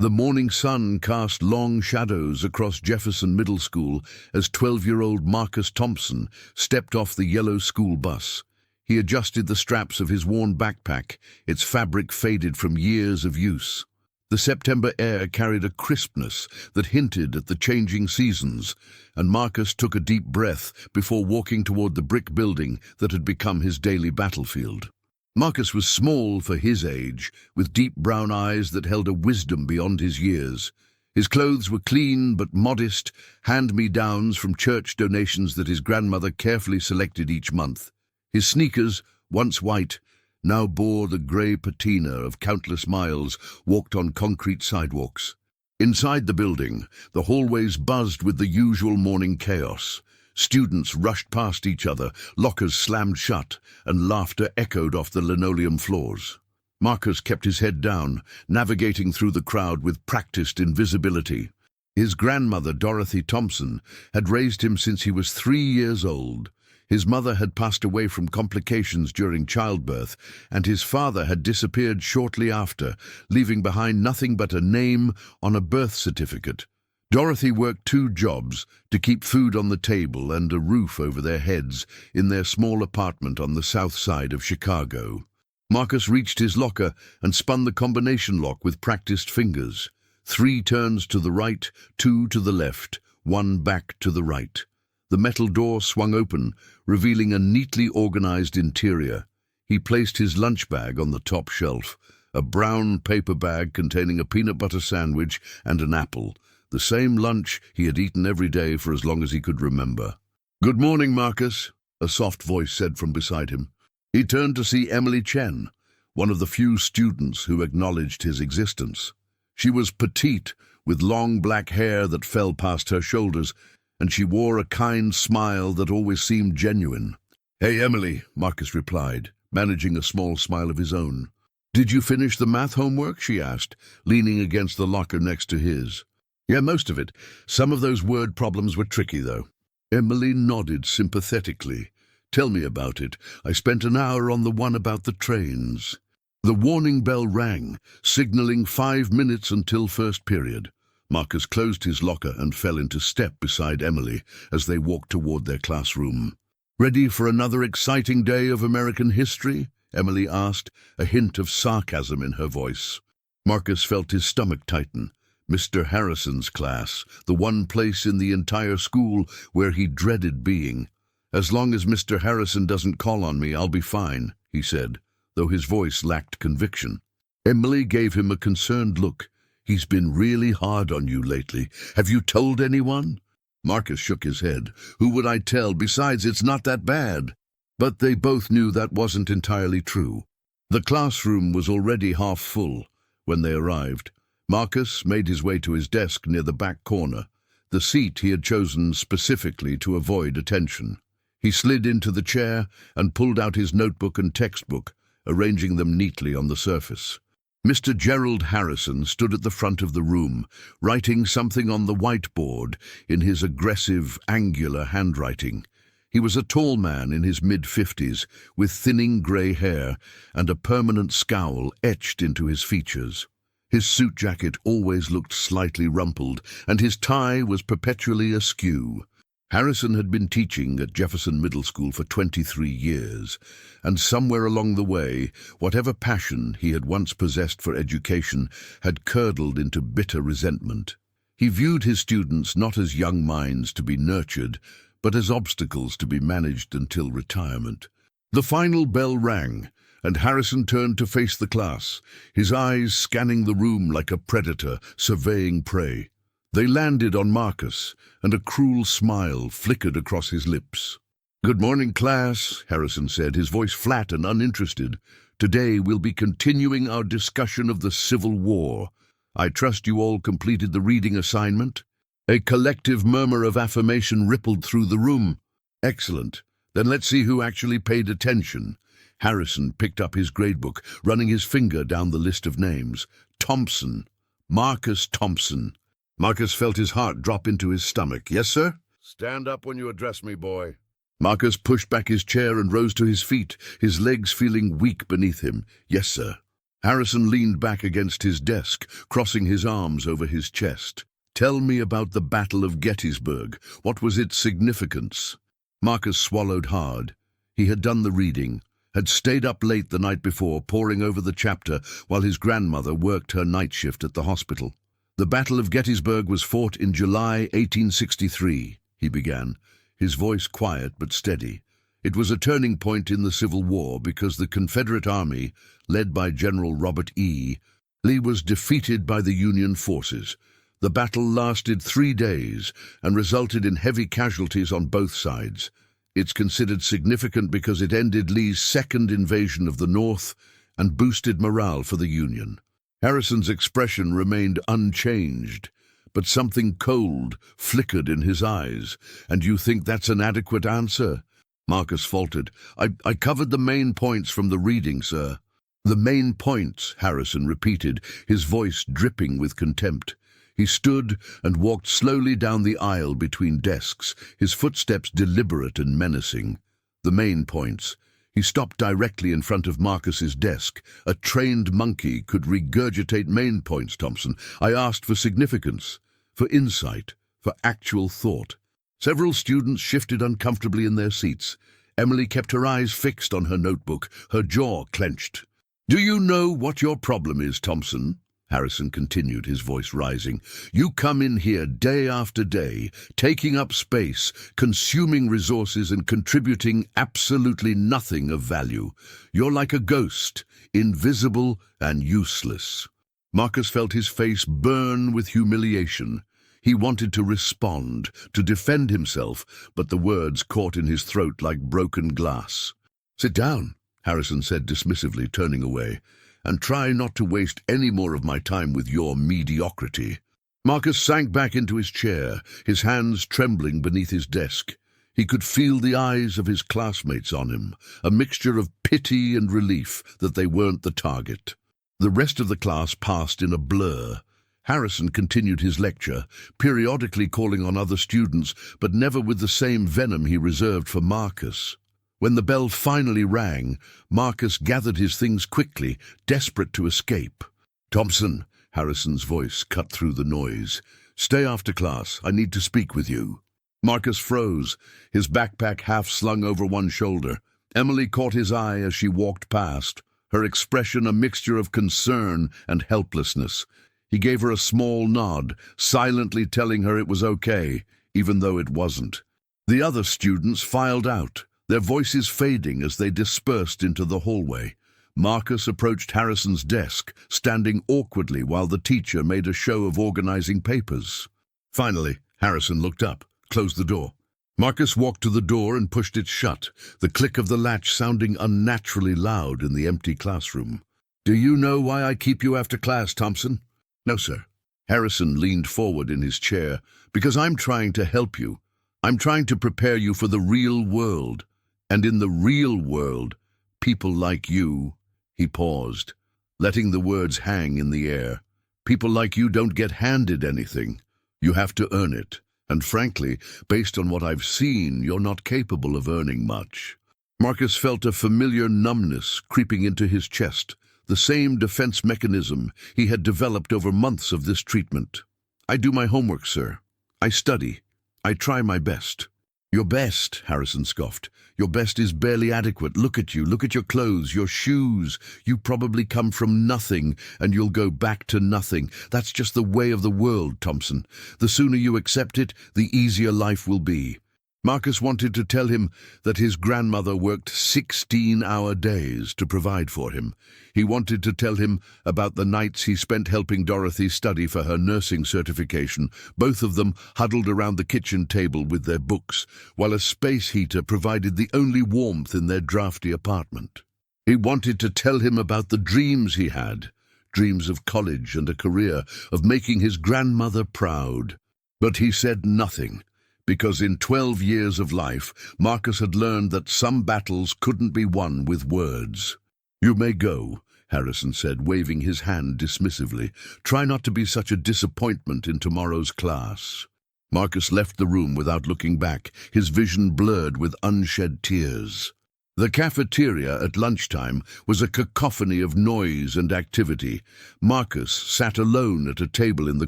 The morning sun cast long shadows across Jefferson Middle School as 12-year-old Marcus Thompson stepped off the yellow school bus. He adjusted the straps of his worn backpack, its fabric faded from years of use. The September air carried a crispness that hinted at the changing seasons, and Marcus took a deep breath before walking toward the brick building that had become his daily battlefield. Marcus was small for his age, with deep brown eyes that held a wisdom beyond his years. His clothes were clean but modest, hand-me-downs from church donations that his grandmother carefully selected each month. His sneakers, once white, now bore the grey patina of countless miles walked on concrete sidewalks. Inside the building, the hallways buzzed with the usual morning chaos. Students rushed past each other, lockers slammed shut, and laughter echoed off the linoleum floors. Marcus kept his head down, navigating through the crowd with practiced invisibility. His grandmother, Dorothy Thompson, had raised him since he was 3 years old. His mother had passed away from complications during childbirth, and his father had disappeared shortly after, leaving behind nothing but a name on a birth certificate. Dorothy worked 2 jobs to keep food on the table and a roof over their heads in their small apartment on the south side of Chicago. Marcus reached his locker and spun the combination lock with practiced fingers. 3 turns to the right, 2 to the left, 1 back to the right. The metal door swung open, revealing a neatly organized interior. He placed his lunch bag on the top shelf, a brown paper bag containing a peanut butter sandwich and an apple, the same lunch he had eaten every day for as long as he could remember. "Good morning, Marcus," a soft voice said from beside him. He turned to see Emily Chen, one of the few students who acknowledged his existence. She was petite, with long black hair that fell past her shoulders, and she wore a kind smile that always seemed genuine. "Hey, Emily," Marcus replied, managing a small smile of his own. "Did you finish the math homework?" she asked, leaning against the locker next to his. "Yeah, most of it. Some of those word problems were tricky, though." Emily nodded sympathetically. "Tell me about it. I spent an hour on the one about the trains." The warning bell rang, signaling 5 minutes until first period. Marcus closed his locker and fell into step beside Emily as they walked toward their classroom. "Ready for another exciting day of American history?" Emily asked, a hint of sarcasm in her voice. Marcus felt his stomach tighten. Mr. Harrison's class, the one place in the entire school where he dreaded being. "As long as Mr. Harrison doesn't call on me, I'll be fine," he said, though his voice lacked conviction. Emily gave him a concerned look. "He's been really hard on you lately. Have you told anyone?" Marcus shook his head. "Who would I tell? Besides, it's not that bad." But they both knew that wasn't entirely true. The classroom was already half full when they arrived. Marcus made his way to his desk near the back corner, the seat he had chosen specifically to avoid attention. He slid into the chair and pulled out his notebook and textbook, arranging them neatly on the surface. Mr. Gerald Harrison stood at the front of the room, writing something on the whiteboard in his aggressive, angular handwriting. He was a tall man in his mid-50s, with thinning grey hair and a permanent scowl etched into his features. His suit jacket always looked slightly rumpled, and his tie was perpetually askew. Harrison had been teaching at Jefferson Middle School for 23 years, and somewhere along the way, whatever passion he had once possessed for education had curdled into bitter resentment. He viewed his students not as young minds to be nurtured, but as obstacles to be managed until retirement. The final bell rang, and Harrison turned to face the class, his eyes scanning the room like a predator surveying prey. They landed on Marcus, and a cruel smile flickered across his lips. "Good morning, class," Harrison said, his voice flat and uninterested. "Today we'll be continuing our discussion of the Civil War. I trust you all completed the reading assignment?" A collective murmur of affirmation rippled through the room. "Excellent. Then let's see who actually paid attention." Harrison picked up his gradebook, running his finger down the list of names. "Thompson. Marcus Thompson." Marcus felt his heart drop into his stomach. "Yes, sir?" "Stand up when you address me, boy." Marcus pushed back his chair and rose to his feet, his legs feeling weak beneath him. "Yes, sir." Harrison leaned back against his desk, crossing his arms over his chest. "Tell me about the Battle of Gettysburg. What was its significance?" Marcus swallowed hard. He had done the reading, had stayed up late the night before, poring over the chapter while his grandmother worked her night shift at the hospital. "The Battle of Gettysburg was fought in July 1863, he began, his voice quiet but steady. "It was a turning point in the Civil War because the Confederate Army, led by General Robert E. Lee, was defeated by the Union forces. The battle lasted 3 days and resulted in heavy casualties on both sides. It's considered significant because it ended Lee's second invasion of the North and boosted morale for the Union." Harrison's expression remained unchanged, but something cold flickered in his eyes. "And you think that's an adequate answer?" Marcus faltered. I covered the main points from the reading, sir." "The main points," Harrison repeated, his voice dripping with contempt. He stood and walked slowly down the aisle between desks, his footsteps deliberate and menacing. "The main points." He stopped directly in front of Marcus's desk. "A trained monkey could regurgitate main points, Thompson. I asked for significance, for insight, for actual thought." Several students shifted uncomfortably in their seats. Emily kept her eyes fixed on her notebook, her jaw clenched. "Do you know what your problem is, Thompson?" Harrison continued, his voice rising. "You come in here day after day, taking up space, consuming resources and contributing absolutely nothing of value. You're like a ghost, invisible and useless." Marcus felt his face burn with humiliation. He wanted to respond, to defend himself, but the words caught in his throat like broken glass. "Sit down," Harrison said dismissively, turning away, "and try not to waste any more of my time with your mediocrity." Marcus sank back into his chair, his hands trembling beneath his desk. He could feel the eyes of his classmates on him, a mixture of pity and relief that they weren't the target. The rest of the class passed in a blur. Harrison continued his lecture, periodically calling on other students, but never with the same venom he reserved for Marcus. When the bell finally rang, Marcus gathered his things quickly, desperate to escape. "Thompson," Harrison's voice cut through the noise. "Stay after class. I need to speak with you." Marcus froze, his backpack half slung over one shoulder. Emily caught his eye as she walked past, her expression a mixture of concern and helplessness. He gave her a small nod, silently telling her it was okay, even though it wasn't. The other students filed out, their voices fading as they dispersed into the hallway. Marcus approached Harrison's desk, standing awkwardly while the teacher made a show of organizing papers. Finally, Harrison looked up, closed the door. Marcus walked to the door and pushed it shut, the click of the latch sounding unnaturally loud in the empty classroom. "Do you know why I keep you after class, Thompson?" "No, sir." Harrison leaned forward in his chair. "Because I'm trying to help you. I'm trying to prepare you for the real world. And in the real world, people like you—" He paused, letting the words hang in the air. "People like you don't get handed anything. You have to earn it. And frankly, based on what I've seen, you're not capable of earning much." Marcus felt a familiar numbness creeping into his chest, the same defense mechanism he had developed over months of this treatment. "I do my homework, sir. I study. I try my best." "Your best," Harrison scoffed. "Your best is barely adequate. Look at you. Look at your clothes, your shoes. You probably come from nothing, and you'll go back to nothing. That's just the way of the world, Thompson. The sooner you accept it, the easier life will be." Marcus wanted to tell him that his grandmother worked 16-hour days to provide for him. He wanted to tell him about the nights he spent helping Dorothy study for her nursing certification, both of them huddled around the kitchen table with their books, while a space heater provided the only warmth in their drafty apartment. He wanted to tell him about the dreams he had, dreams of college and a career, of making his grandmother proud. But he said nothing, because in 12 years of life, Marcus had learned that some battles couldn't be won with words. "You may go," Harrison said, waving his hand dismissively. "Try not to be such a disappointment in tomorrow's class." Marcus left the room without looking back, his vision blurred with unshed tears. The cafeteria at lunchtime was a cacophony of noise and activity. Marcus sat alone at a table in the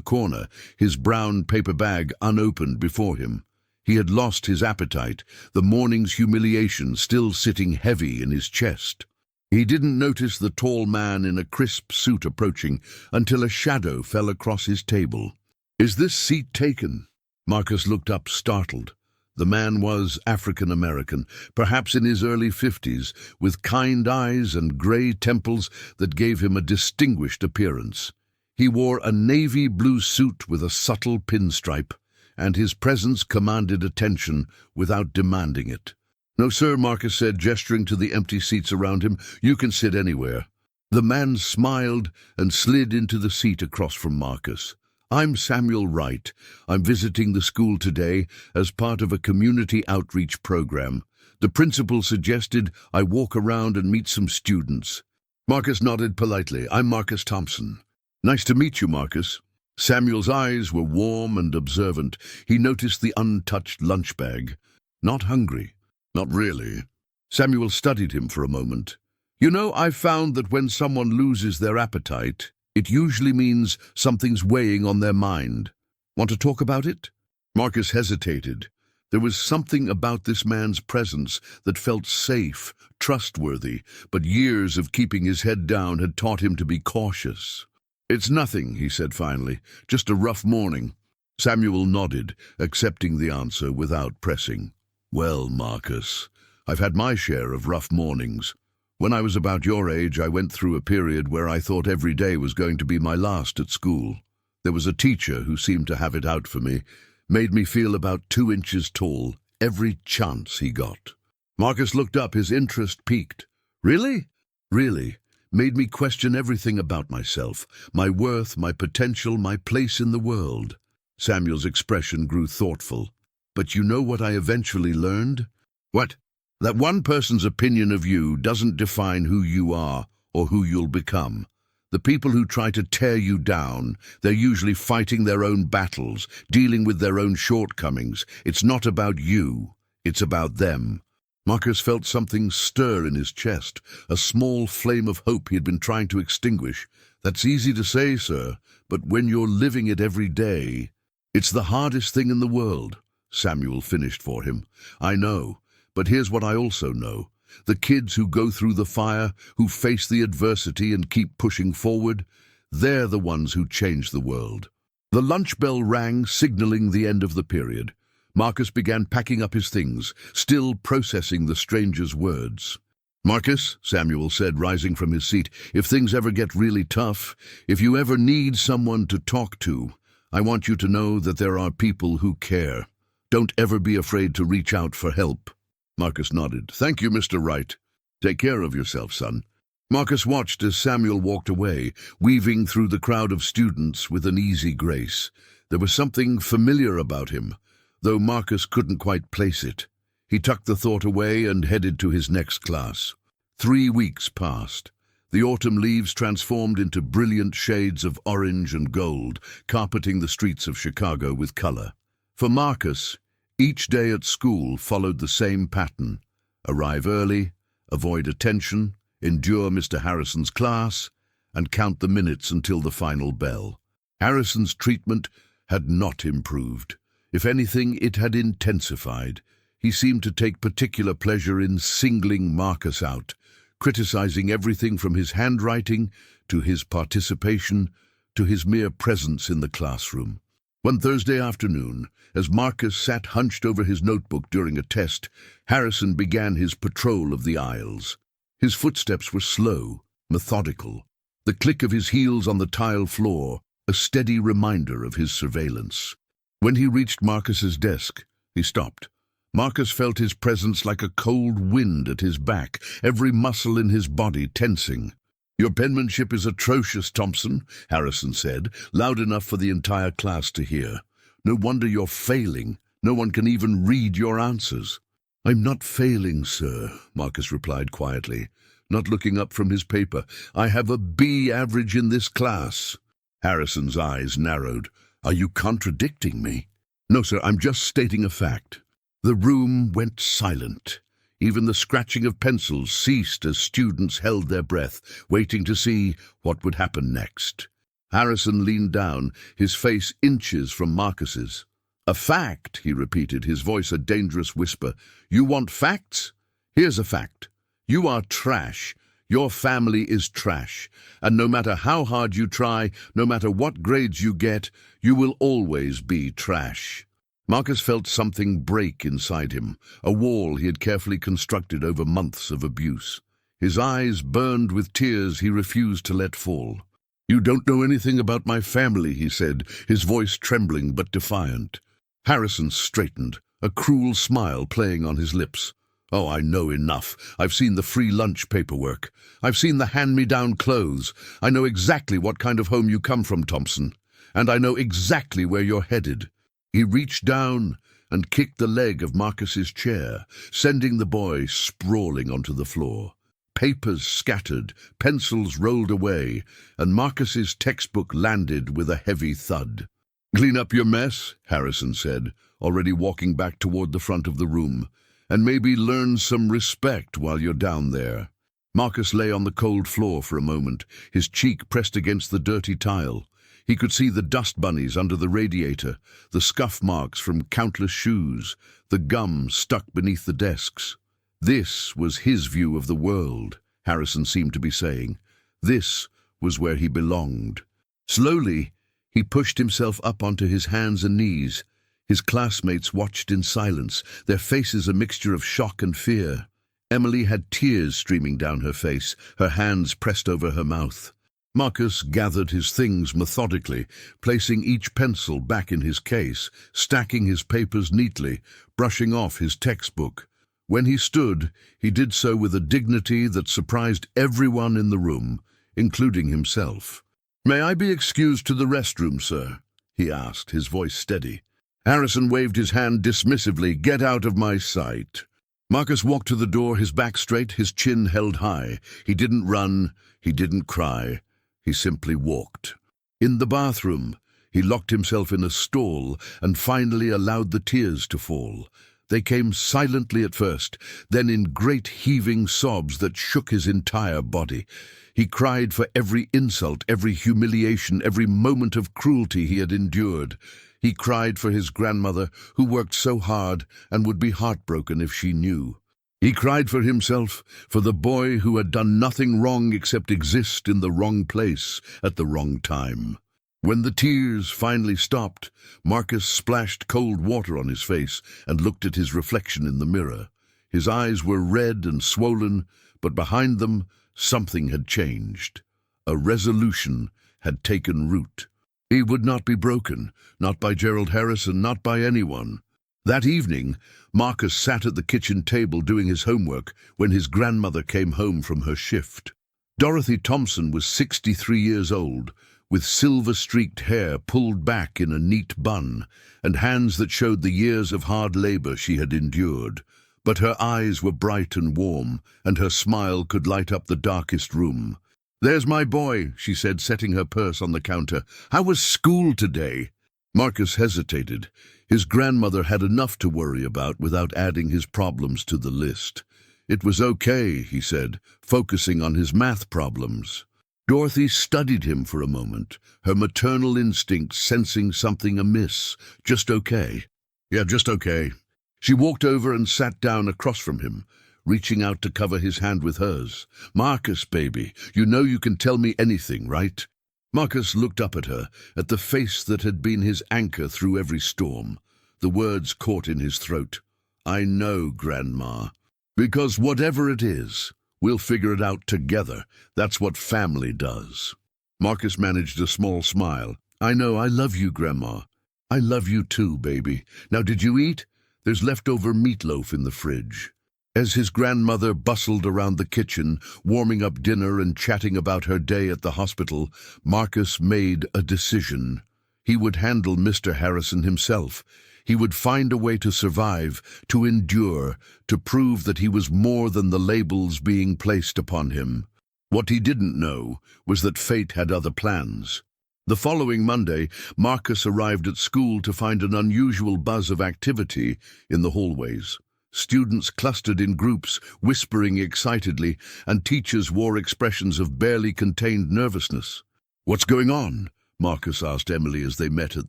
corner, his brown paper bag unopened before him. He had lost his appetite, the morning's humiliation still sitting heavy in his chest. He didn't notice the tall man in a crisp suit approaching until a shadow fell across his table. "Is this seat taken?" Marcus looked up, startled. The man was African-American, perhaps in his early 50s, with kind eyes and grey temples that gave him a distinguished appearance. He wore a navy blue suit with a subtle pinstripe, and his presence commanded attention without demanding it. "No, sir," Marcus said, gesturing to the empty seats around him. "You can sit anywhere." The man smiled and slid into the seat across from Marcus. "I'm Samuel Wright. I'm visiting the school today as part of a community outreach program. The principal suggested I walk around and meet some students." Marcus nodded politely. "I'm Marcus Thompson." "Nice to meet you, Marcus." Samuel's eyes were warm and observant. He noticed the untouched lunch bag. "Not hungry?" "Not really." Samuel studied him for a moment. "You know, I've found that when someone loses their appetite, it usually means something's weighing on their mind. Want to talk about it?" Marcus hesitated. There was something about this man's presence that felt safe, trustworthy, but years of keeping his head down had taught him to be cautious. "It's nothing," he said finally. "Just a rough morning." Samuel nodded, accepting the answer without pressing. "Well, Marcus, I've had my share of rough mornings. When I was about your age, I went through a period where I thought every day was going to be my last at school. There was a teacher who seemed to have it out for me, made me feel about 2 inches tall, every chance he got." Marcus looked up, his interest piqued. "Really?" "Really. Made me question everything about myself, my worth, my potential, my place in the world." Samuel's expression grew thoughtful. "But you know what I eventually learned?" "What?" "That one person's opinion of you doesn't define who you are or who you'll become. The people who try to tear you down, they're usually fighting their own battles, dealing with their own shortcomings. It's not about you, it's about them." Marcus felt something stir in his chest, a small flame of hope he had been trying to extinguish. "That's easy to say, sir, but when you're living it every day—" "It's the hardest thing in the world," Samuel finished for him. "I know. But here's what I also know. The kids who go through the fire, who face the adversity and keep pushing forward, they're the ones who change the world." The lunch bell rang, signaling the end of the period. Marcus began packing up his things, still processing the stranger's words. "Marcus," Samuel said, rising from his seat, "if things ever get really tough, if you ever need someone to talk to, I want you to know that there are people who care. Don't ever be afraid to reach out for help." Marcus nodded. "Thank you, Mr. Wright. Take care of yourself, son." Marcus watched as Samuel walked away, weaving through the crowd of students with an easy grace. There was something familiar about him, though Marcus couldn't quite place it. He tucked the thought away and headed to his next class. 3 weeks passed. The autumn leaves transformed into brilliant shades of orange and gold, carpeting the streets of Chicago with color. For Marcus, each day at school followed the same pattern: arrive early, avoid attention, endure Mr. Harrison's class, and count the minutes until the final bell. Harrison's treatment had not improved. If anything, it had intensified. He seemed to take particular pleasure in singling Marcus out, criticizing everything from his handwriting to his participation to his mere presence in the classroom. One Thursday afternoon, as Marcus sat hunched over his notebook during a test, Harrison began his patrol of the aisles. His footsteps were slow, methodical, the click of his heels on the tile floor, a steady reminder of his surveillance. When he reached Marcus's desk, he stopped. Marcus felt his presence like a cold wind at his back, every muscle in his body tensing. "Your penmanship is atrocious, Thompson," Harrison said, loud enough for the entire class to hear. "No wonder you're failing. No one can even read your answers." "I'm not failing, sir," Marcus replied quietly, not looking up from his paper. "I have a B average in this class." Harrison's eyes narrowed. "Are you contradicting me?" "No, sir, I'm just stating a fact." The room went silent. Even the scratching of pencils ceased as students held their breath, waiting to see what would happen next. Harrison leaned down, his face inches from Marcus's. "A fact," he repeated, his voice a dangerous whisper. "You want facts? Here's a fact. You are trash. Your family is trash. And no matter how hard you try, no matter what grades you get, you will always be trash." Marcus felt something break inside him, a wall he had carefully constructed over months of abuse. His eyes burned with tears he refused to let fall. "You don't know anything about my family," he said, his voice trembling but defiant. Harrison straightened, a cruel smile playing on his lips. "Oh, I know enough. I've seen the free lunch paperwork. I've seen the hand-me-down clothes. I know exactly what kind of home you come from, Thompson. And I know exactly where you're headed." He reached down and kicked the leg of Marcus's chair, sending the boy sprawling onto the floor. Papers scattered, pencils rolled away, and Marcus's textbook landed with a heavy thud. "Clean up your mess," Harrison said, already walking back toward the front of the room, "and maybe learn some respect while you're down there." Marcus lay on the cold floor for a moment, his cheek pressed against the dirty tile. He could see the dust bunnies under the radiator, the scuff marks from countless shoes, the gum stuck beneath the desks. This was his view of the world, Harrison seemed to be saying. This was where he belonged. Slowly, he pushed himself up onto his hands and knees. His classmates watched in silence, their faces a mixture of shock and fear. Emily had tears streaming down her face, her hands pressed over her mouth. Marcus gathered his things methodically, placing each pencil back in his case, stacking his papers neatly, brushing off his textbook. When he stood, he did so with a dignity that surprised everyone in the room, including himself. "May I be excused to the restroom, sir?" he asked, his voice steady. Harrison waved his hand dismissively. "Get out of my sight." Marcus walked to the door, his back straight, his chin held high. He didn't run, he didn't cry. He simply walked. In the bathroom, he locked himself in a stall and finally allowed the tears to fall. They came silently at first, then in great heaving sobs that shook his entire body. He cried for every insult, every humiliation, every moment of cruelty he had endured. He cried for his grandmother, who worked so hard and would be heartbroken if she knew. He cried for himself, for the boy who had done nothing wrong except exist in the wrong place at the wrong time. When the tears finally stopped, Marcus splashed cold water on his face and looked at his reflection in the mirror. His eyes were red and swollen, but behind them something had changed. A resolution had taken root. He would not be broken, not by Gerald Harrison, not by anyone. That evening, Marcus sat at the kitchen table doing his homework when his grandmother came home from her shift. Dorothy Thompson was 63 years old, with silver-streaked hair pulled back in a neat bun, and hands that showed the years of hard labor she had endured. But her eyes were bright and warm, and her smile could light up the darkest room. "There's my boy," she said, setting her purse on the counter. "How was school today?" Marcus hesitated. His grandmother had enough to worry about without adding his problems to the list. "It was okay," he said, focusing on his math problems. Dorothy studied him for a moment, her maternal instinct sensing something amiss. "Just okay." "Yeah, just okay." She walked over and sat down across from him, reaching out to cover his hand with hers. "Marcus, baby, you know you can tell me anything, right?" Marcus looked up at her, at the face that had been his anchor through every storm. The words caught in his throat. "I know, Grandma. Because whatever it is, we'll figure it out together. That's what family does." Marcus managed a small smile. "I know, I love you, Grandma. I love you too, baby. Now, did you eat? There's leftover meatloaf in the fridge." As his grandmother bustled around the kitchen, warming up dinner and chatting about her day at the hospital, Marcus made a decision. He would handle Mr. Harrison himself. He would find a way to survive, to endure, to prove that he was more than the labels being placed upon him. What he didn't know was that fate had other plans. The following Monday, Marcus arrived at school to find an unusual buzz of activity in the hallways. Students clustered in groups, whispering excitedly, and teachers wore expressions of barely contained nervousness. "What's going on?" Marcus asked Emily as they met at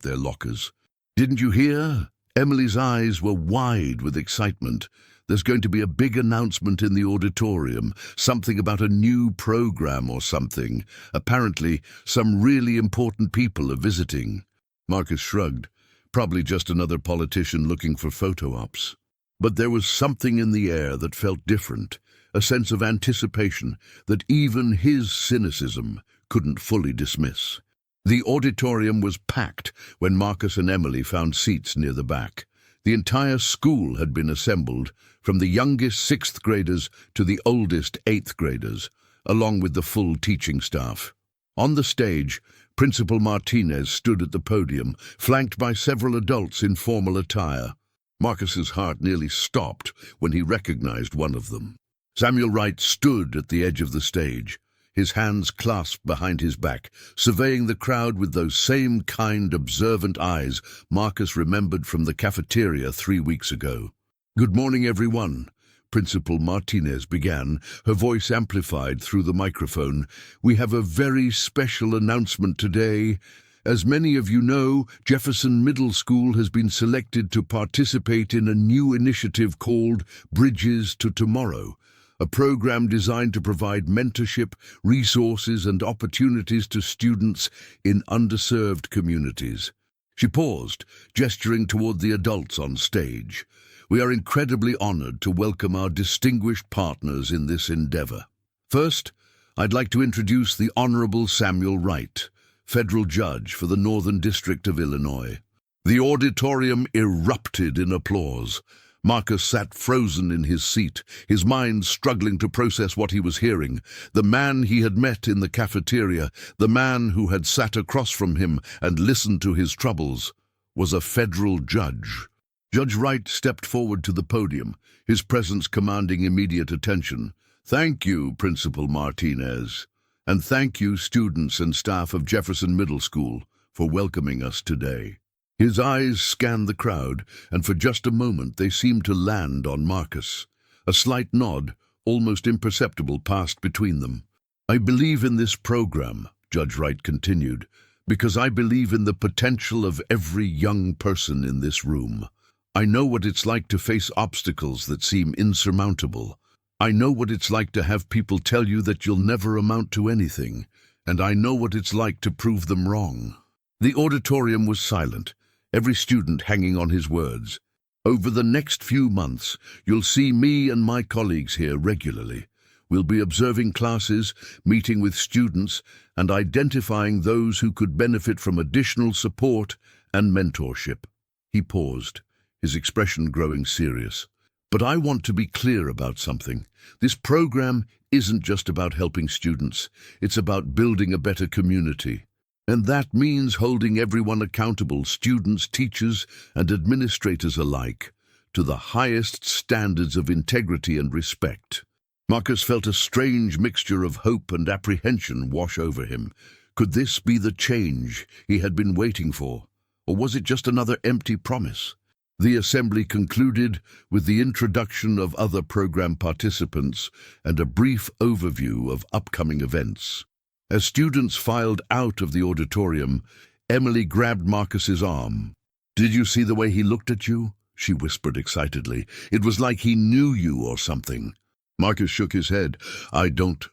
their lockers. "Didn't you hear?" Emily's eyes were wide with excitement. "There's going to be a big announcement in the auditorium, something about a new program or something. Apparently, some really important people are visiting." Marcus shrugged. Probably just another politician looking for photo ops. But there was something in the air that felt different, a sense of anticipation that even his cynicism couldn't fully dismiss. The auditorium was packed when Marcus and Emily found seats near the back. The entire school had been assembled, from the youngest 6th graders to the oldest 8th graders, along with the full teaching staff. On the stage, Principal Martinez stood at the podium, flanked by several adults in formal attire. Marcus's heart nearly stopped when he recognized one of them. Samuel Wright stood at the edge of the stage, his hands clasped behind his back, surveying the crowd with those same kind, observant eyes Marcus remembered from the cafeteria 3 weeks ago. "Good morning, everyone," Principal Martinez began, her voice amplified through the microphone. "We have a very special announcement today. As many of you know, Jefferson Middle School has been selected to participate in a new initiative called Bridges to Tomorrow, a program designed to provide mentorship, resources, and opportunities to students in underserved communities." She paused, gesturing toward the adults on stage. "We are incredibly honored to welcome our distinguished partners in this endeavor. First, I'd like to introduce the Honorable Samuel Wright, federal judge for the Northern District of Illinois." The auditorium erupted in applause. Marcus sat frozen in his seat, his mind struggling to process what he was hearing. The man he had met in the cafeteria, the man who had sat across from him and listened to his troubles, was a federal judge. Judge Wright stepped forward to the podium, his presence commanding immediate attention. "Thank you, Principal Martinez. And thank you, students and staff of Jefferson Middle School, for welcoming us today." His eyes scanned the crowd, and for just a moment they seemed to land on Marcus. A slight nod, almost imperceptible, passed between them. "I believe in this program," Judge Wright continued, "because I believe in the potential of every young person in this room. I know what it's like to face obstacles that seem insurmountable. I know what it's like to have people tell you that you'll never amount to anything, and I know what it's like to prove them wrong." The auditorium was silent, every student hanging on his words. "Over the next few months, you'll see me and my colleagues here regularly. We'll be observing classes, meeting with students, and identifying those who could benefit from additional support and mentorship." He paused, his expression growing serious. "But I want to be clear about something. This program isn't just about helping students. It's about building a better community. And that means holding everyone accountable, students, teachers, and administrators alike, to the highest standards of integrity and respect." Marcus felt a strange mixture of hope and apprehension wash over him. Could this be the change he had been waiting for? Or was it just another empty promise? The assembly concluded with the introduction of other program participants and a brief overview of upcoming events. As students filed out of the auditorium, Emily grabbed Marcus's arm. "Did you see the way he looked at you?" she whispered excitedly. "It was like he knew you or something." Marcus shook his head. I don't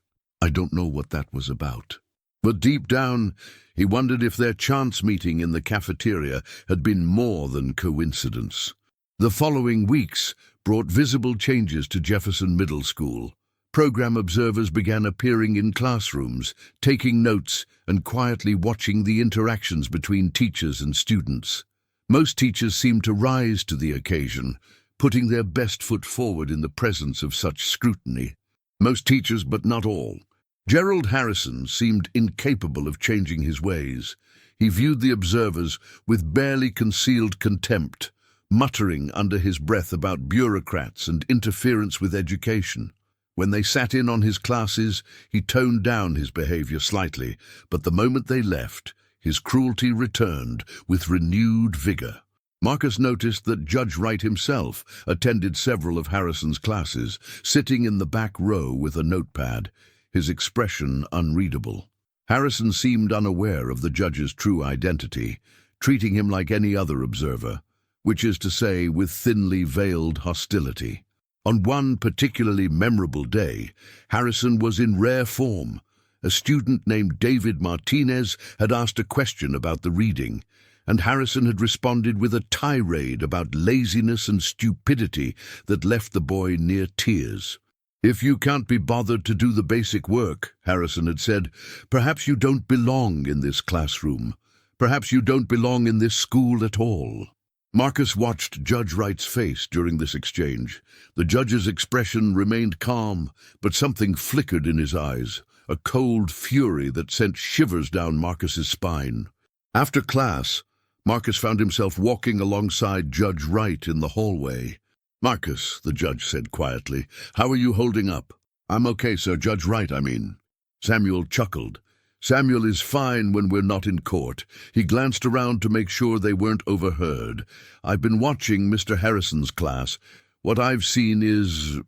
know what that was about." But deep down, he wondered if their chance meeting in the cafeteria had been more than coincidence. The following weeks brought visible changes to Jefferson Middle School. Program observers began appearing in classrooms, taking notes and quietly watching the interactions between teachers and students. Most teachers seemed to rise to the occasion, putting their best foot forward in the presence of such scrutiny. Most teachers, but not all. Gerald Harrison seemed incapable of changing his ways. He viewed the observers with barely concealed contempt, muttering under his breath about bureaucrats and interference with education. When they sat in on his classes, he toned down his behavior slightly, but the moment they left, his cruelty returned with renewed vigor. Marcus noticed that Judge Wright himself attended several of Harrison's classes, sitting in the back row with a notepad, his expression unreadable. Harrison seemed unaware of the judge's true identity, treating him like any other observer, which is to say, with thinly veiled hostility. On one particularly memorable day, Harrison was in rare form. A student named David Martinez had asked a question about the reading, and Harrison had responded with a tirade about laziness and stupidity that left the boy near tears. "If you can't be bothered to do the basic work," Harrison had said, "perhaps you don't belong in this classroom. Perhaps you don't belong in this school at all." Marcus watched Judge Wright's face during this exchange. The judge's expression remained calm, but something flickered in his eyes, a cold fury that sent shivers down Marcus's spine. After class, Marcus found himself walking alongside Judge Wright in the hallway. "Marcus," the judge said quietly, "how are you holding up?" "I'm okay, sir, Judge Wright, I mean." Samuel chuckled. "Samuel is fine when we're not in court." He glanced around to make sure they weren't overheard. "I've been watching Mr. Harrison's class. What I've seen is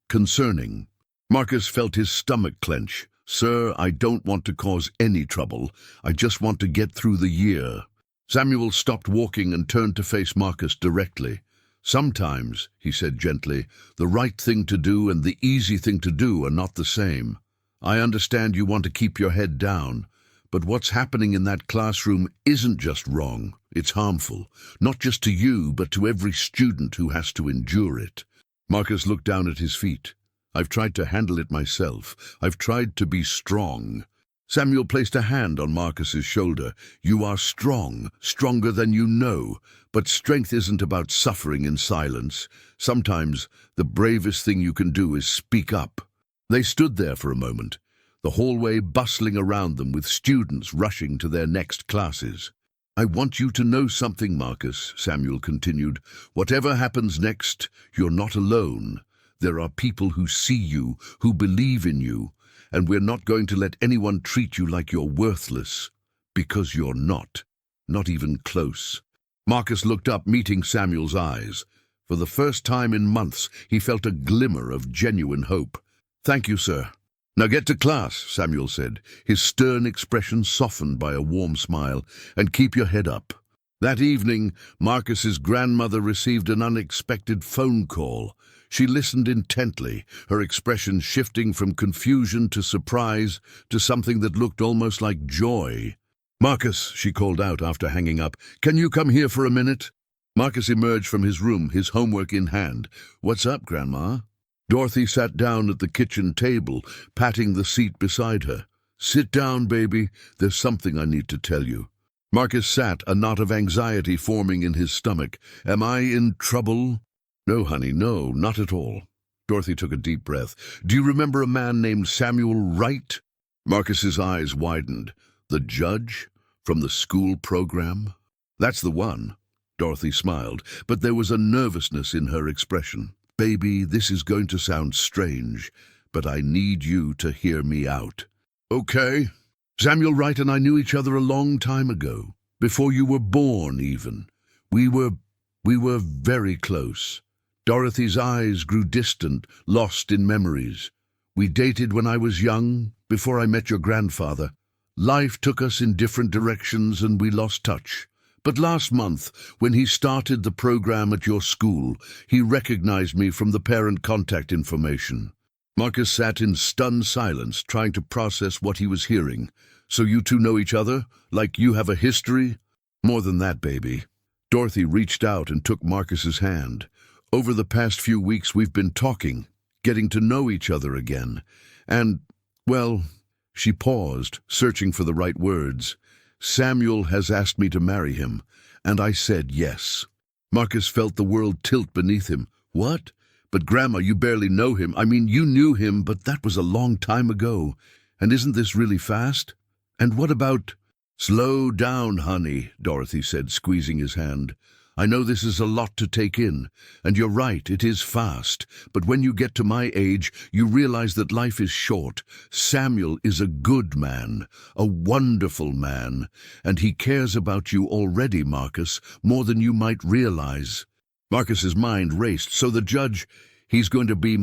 concerning." Marcus felt his stomach clench. "Sir, I don't want to cause any trouble. I just want to get through the year." Samuel stopped walking and turned to face Marcus directly. "Sometimes," he said gently, "the right thing to do and the easy thing to do are not the same. I understand you want to keep your head down, but what's happening in that classroom isn't just wrong, it's harmful, not just to you, but to every student who has to endure it." Marcus looked down at his feet. "I've tried to handle it myself. I've tried to be strong." Samuel placed a hand on Marcus's shoulder. "You are strong, stronger than you know, but strength isn't about suffering in silence. Sometimes the bravest thing you can do is speak up." They stood there for a moment, the hallway bustling around them with students rushing to their next classes. "I want you to know something, Marcus," Samuel continued. "Whatever happens next, you're not alone. There are people who see you, who believe in you, and we're not going to let anyone treat you like you're worthless, because you're not even close." Marcus looked up, meeting Samuel's eyes. For the first time in months, he felt a glimmer of genuine hope. "Thank you, sir." "Now get to class," Samuel said, his stern expression softened by a warm smile, "and keep your head up." That evening, Marcus's grandmother received an unexpected phone call. She listened intently, her expression shifting from confusion to surprise to something that looked almost like joy. "Marcus," she called out after hanging up, "can you come here for a minute?" Marcus emerged from his room, his homework in hand. "What's up, Grandma?" Dorothy sat down at the kitchen table, patting the seat beside her. "Sit down, baby. There's something I need to tell you." Marcus sat, a knot of anxiety forming in his stomach. "Am I in trouble?" "No, honey, no, not at all." Dorothy took a deep breath. "Do you remember a man named Samuel Wright?" Marcus's eyes widened. "The judge? From the school program?" "That's the one." Dorothy smiled, but there was a nervousness in her expression. "Baby, this is going to sound strange, but I need you to hear me out." "Okay." "Samuel Wright and I knew each other a long time ago, before you were born even. We were very close." Dorothy's eyes grew distant, lost in memories. "We dated when I was young, before I met your grandfather. Life took us in different directions and we lost touch. But last month, when he started the program at your school, he recognized me from the parent contact information." Marcus sat in stunned silence, trying to process what he was hearing. "So you two know each other? Like you have a history?" "More than that, baby." Dorothy reached out and took Marcus's hand. "Over the past few weeks we've been talking, getting to know each other again. And, well," she paused, searching for the right words. "Samuel has asked me to marry him, and I said yes." Marcus felt the world tilt beneath him. "What? But Grandma, you barely know him. I mean, you knew him, but that was a long time ago. And isn't this really fast? And what about—" "Slow down, honey," Dorothy said, squeezing his hand. I know this is a lot to take in, and you're right, it is fast. But when you get to my age, you realize that life is short. Samuel is a good man, a wonderful man, and he cares about you already, Marcus, more than you might realize." Marcus's mind raced. "So the judge, he's going to be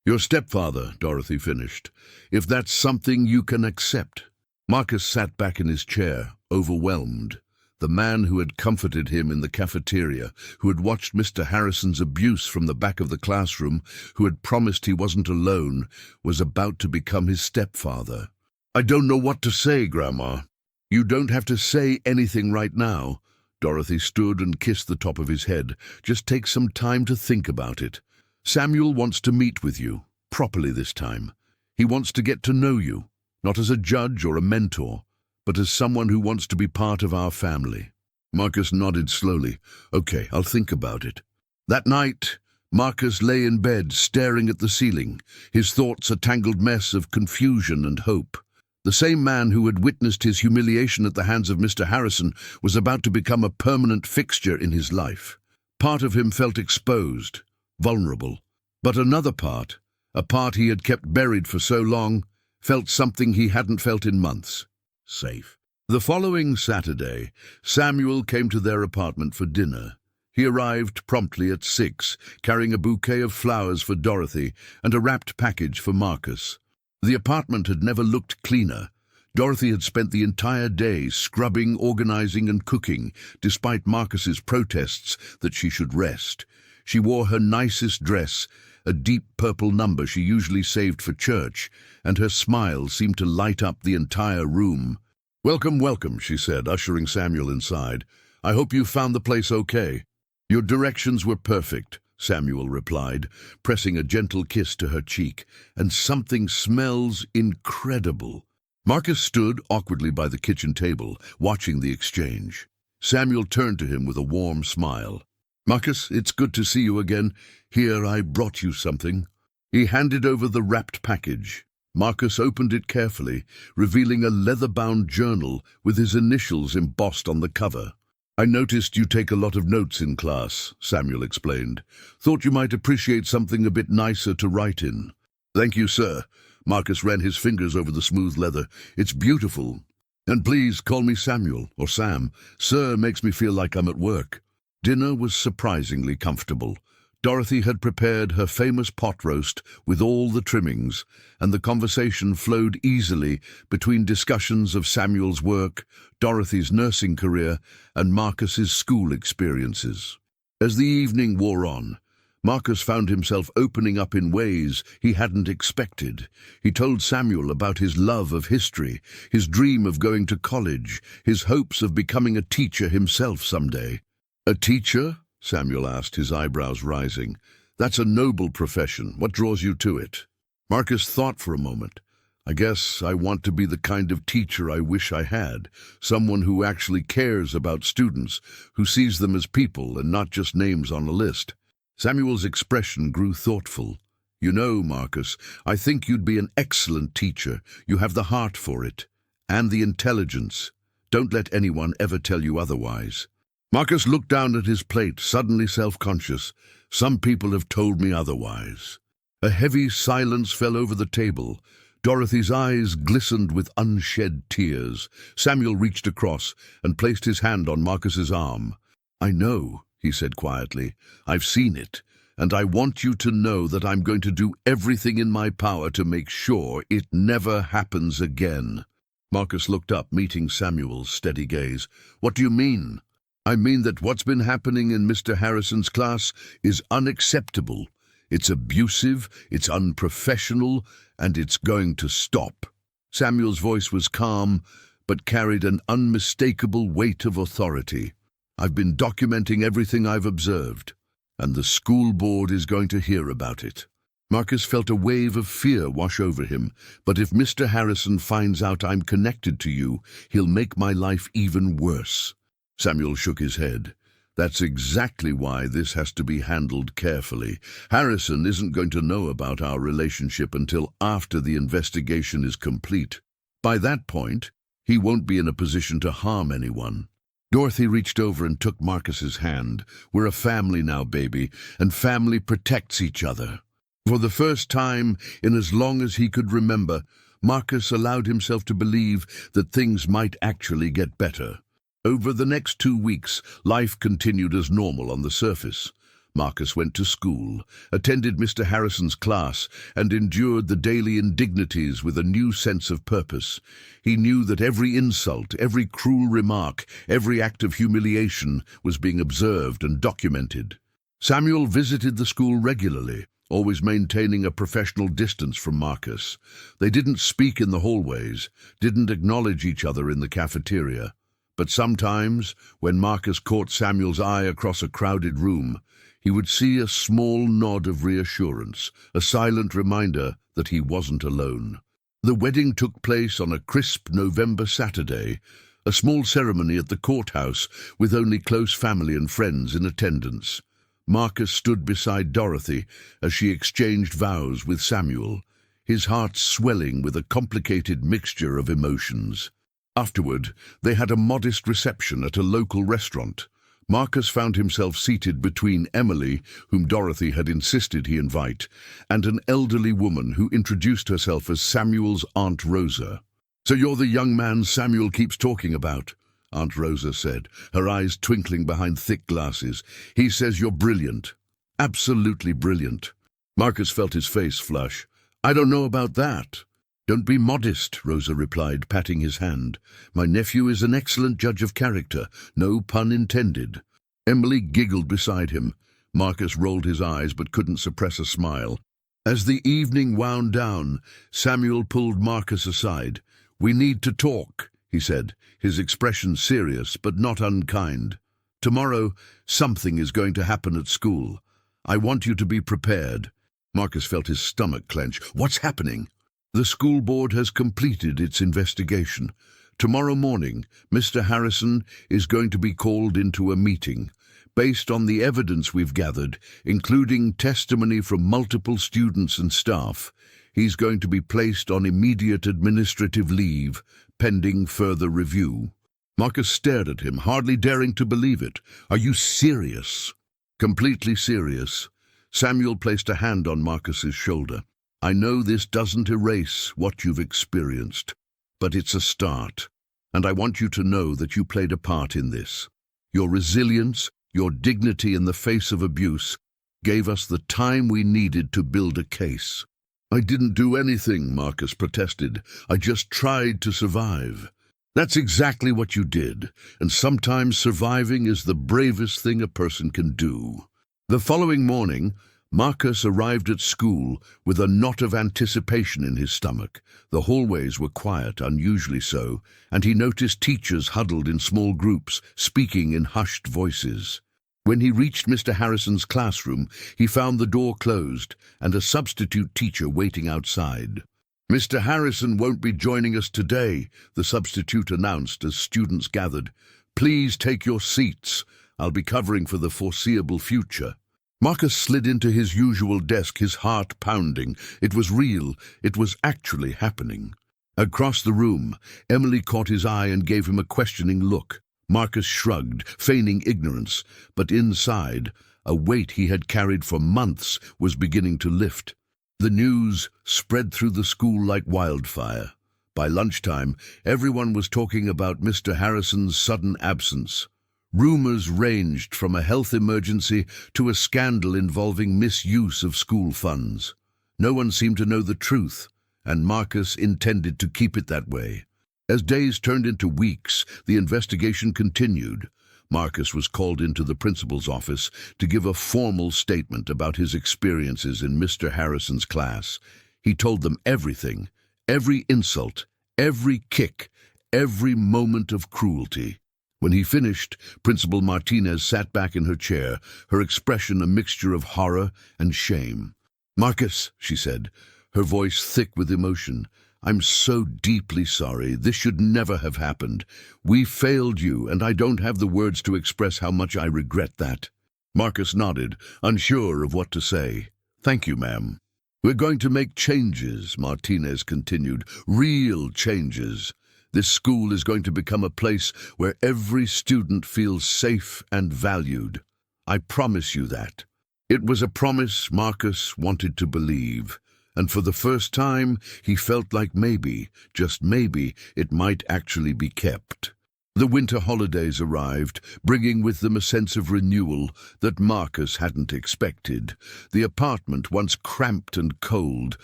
your stepfather," Dorothy finished. "If that's something you can accept." Marcus sat back in his chair, overwhelmed. The man who had comforted him in the cafeteria, who had watched Mr. Harrison's abuse from the back of the classroom, who had promised he wasn't alone, was about to become his stepfather. "I don't know what to say, Grandma." "You don't have to say anything right now." Dorothy stood and kissed the top of his head. "Just take some time to think about it. Samuel wants to meet with you, properly this time. He wants to get to know you, not as a judge or a mentor, but as someone who wants to be part of our family." Marcus nodded slowly. "Okay, I'll think about it." That night, Marcus lay in bed, staring at the ceiling, his thoughts a tangled mess of confusion and hope. The same man who had witnessed his humiliation at the hands of Mr. Harrison was about to become a permanent fixture in his life. Part of him felt exposed, vulnerable, but another part, a part he had kept buried for so long, felt something he hadn't felt in months. Safe. The following Saturday, Samuel came to their apartment for dinner. He arrived promptly at 6, carrying a bouquet of flowers for Dorothy and a wrapped package for Marcus. The apartment had never looked cleaner. Dorothy had spent the entire day scrubbing, organizing, and cooking, despite Marcus's protests that she should rest. She wore her nicest dress, a deep purple number she usually saved for church, and her smile seemed to light up the entire room. "Welcome, welcome," she said, ushering Samuel inside. "I hope you found the place okay." "Your directions were perfect," Samuel replied, pressing a gentle kiss to her cheek. "And something smells incredible." Marcus stood awkwardly by the kitchen table, watching the exchange. Samuel turned to him with a warm smile. "Marcus, it's good to see you again. Here, I brought you something." He handed over the wrapped package. Marcus opened it carefully, revealing a leather-bound journal with his initials embossed on the cover. "I noticed you take a lot of notes in class," Samuel explained. "Thought you might appreciate something a bit nicer to write in." "Thank you, sir." Marcus ran his fingers over the smooth leather. "It's beautiful. And please call me Samuel, or Sam. Sir makes me feel like I'm at work." Dinner was surprisingly comfortable. Dorothy had prepared her famous pot roast with all the trimmings, and the conversation flowed easily between discussions of Samuel's work, Dorothy's nursing career, and Marcus's school experiences. As the evening wore on, Marcus found himself opening up in ways he hadn't expected. He told Samuel about his love of history, his dream of going to college, his hopes of becoming a teacher himself someday. "A teacher?" Samuel asked, his eyebrows rising. "That's a noble profession. What draws you to it?" Marcus thought for a moment. "I guess I want to be the kind of teacher I wish I had, someone who actually cares about students, who sees them as people and not just names on a list." Samuel's expression grew thoughtful. "You know, Marcus, I think you'd be an excellent teacher. You have the heart for it, and the intelligence. Don't let anyone ever tell you otherwise." Marcus looked down at his plate, suddenly self-conscious. "Some people have told me otherwise." A heavy silence fell over the table. Dorothy's eyes glistened with unshed tears. Samuel reached across and placed his hand on Marcus's arm. "I know," he said quietly. "I've seen it, and I want you to know that I'm going to do everything in my power to make sure it never happens again." Marcus looked up, meeting Samuel's steady gaze. "What do you mean?" "I mean that what's been happening in Mr. Harrison's class is unacceptable. It's abusive, it's unprofessional, and it's going to stop." Samuel's voice was calm, but carried an unmistakable weight of authority. "I've been documenting everything I've observed, and the school board is going to hear about it." Marcus felt a wave of fear wash over him. "But if Mr. Harrison finds out I'm connected to you, he'll make my life even worse." Samuel shook his head. "That's exactly why this has to be handled carefully. Harrison isn't going to know about our relationship until after the investigation is complete. By that point, he won't be in a position to harm anyone." Dorothy reached over and took Marcus's hand. "We're a family now, baby, and family protects each other." For the first time in as long as he could remember, Marcus allowed himself to believe that things might actually get better. Over the next 2 weeks, life continued as normal on the surface. Marcus went to school, attended Mr. Harrison's class, and endured the daily indignities with a new sense of purpose. He knew that every insult, every cruel remark, every act of humiliation was being observed and documented. Samuel visited the school regularly, always maintaining a professional distance from Marcus. They didn't speak in the hallways, didn't acknowledge each other in the cafeteria. But sometimes, when Marcus caught Samuel's eye across a crowded room, he would see a small nod of reassurance, a silent reminder that he wasn't alone. The wedding took place on a crisp November Saturday, a small ceremony at the courthouse with only close family and friends in attendance. Marcus stood beside Dorothy as she exchanged vows with Samuel, his heart swelling with a complicated mixture of emotions. Afterward, they had a modest reception at a local restaurant. Marcus found himself seated between Emily, whom Dorothy had insisted he invite, and an elderly woman who introduced herself as Samuel's Aunt Rosa. "So you're the young man Samuel keeps talking about," Aunt Rosa said, her eyes twinkling behind thick glasses. "He says you're brilliant." "Absolutely brilliant." Marcus felt his face flush. "I don't know about that." "Don't be modest," Rosa replied, patting his hand. "My nephew is an excellent judge of character, no pun intended." Emily giggled beside him. Marcus rolled his eyes but couldn't suppress a smile. As the evening wound down, Samuel pulled Marcus aside. "We need to talk," he said, his expression serious but not unkind. "Tomorrow, something is going to happen at school. I want you to be prepared." Marcus felt his stomach clench. "What's happening?" "The school board has completed its investigation. Tomorrow morning, Mr. Harrison is going to be called into a meeting. Based on the evidence we've gathered, including testimony from multiple students and staff, he's going to be placed on immediate administrative leave, pending further review." Marcus stared at him, hardly daring to believe it. "Are you serious?" "Completely serious." Samuel placed a hand on Marcus's shoulder. "I know this doesn't erase what you've experienced, but it's a start, and I want you to know that you played a part in this. Your resilience, your dignity in the face of abuse, gave us the time we needed to build a case." "I didn't do anything," Marcus protested. "I just tried to survive." "That's exactly what you did, and sometimes surviving is the bravest thing a person can do." The following morning, Marcus arrived at school with a knot of anticipation in his stomach. The hallways were quiet, unusually so, and he noticed teachers huddled in small groups, speaking in hushed voices. When he reached Mr. Harrison's classroom, he found the door closed and a substitute teacher waiting outside. "Mr. Harrison won't be joining us today," the substitute announced as students gathered. "Please take your seats. I'll be covering for the foreseeable future." Marcus slid into his usual desk, his heart pounding. It was real. It was actually happening. Across the room, Emily caught his eye and gave him a questioning look. Marcus shrugged, feigning ignorance, but inside, a weight he had carried for months was beginning to lift. The news spread through the school like wildfire. By lunchtime, everyone was talking about Mr. Harrison's sudden absence. Rumors ranged from a health emergency to a scandal involving misuse of school funds. No one seemed to know the truth, and Marcus intended to keep it that way. As days turned into weeks, the investigation continued. Marcus was called into the principal's office to give a formal statement about his experiences in Mr. Harrison's class. He told them everything, every insult, every kick, every moment of cruelty. When he finished, Principal Martinez sat back in her chair, her expression a mixture of horror and shame. "Marcus," she said, her voice thick with emotion, "I'm so deeply sorry. This should never have happened. We failed you, and I don't have the words to express how much I regret that." Marcus nodded, unsure of what to say. "Thank you, ma'am." "We're going to make changes," Martinez continued, "real changes. This school is going to become a place where every student feels safe and valued. I promise you that." It was a promise Marcus wanted to believe, and for the first time he felt like maybe, just maybe, it might actually be kept. The winter holidays arrived, bringing with them a sense of renewal that Marcus hadn't expected. The apartment, once cramped and cold,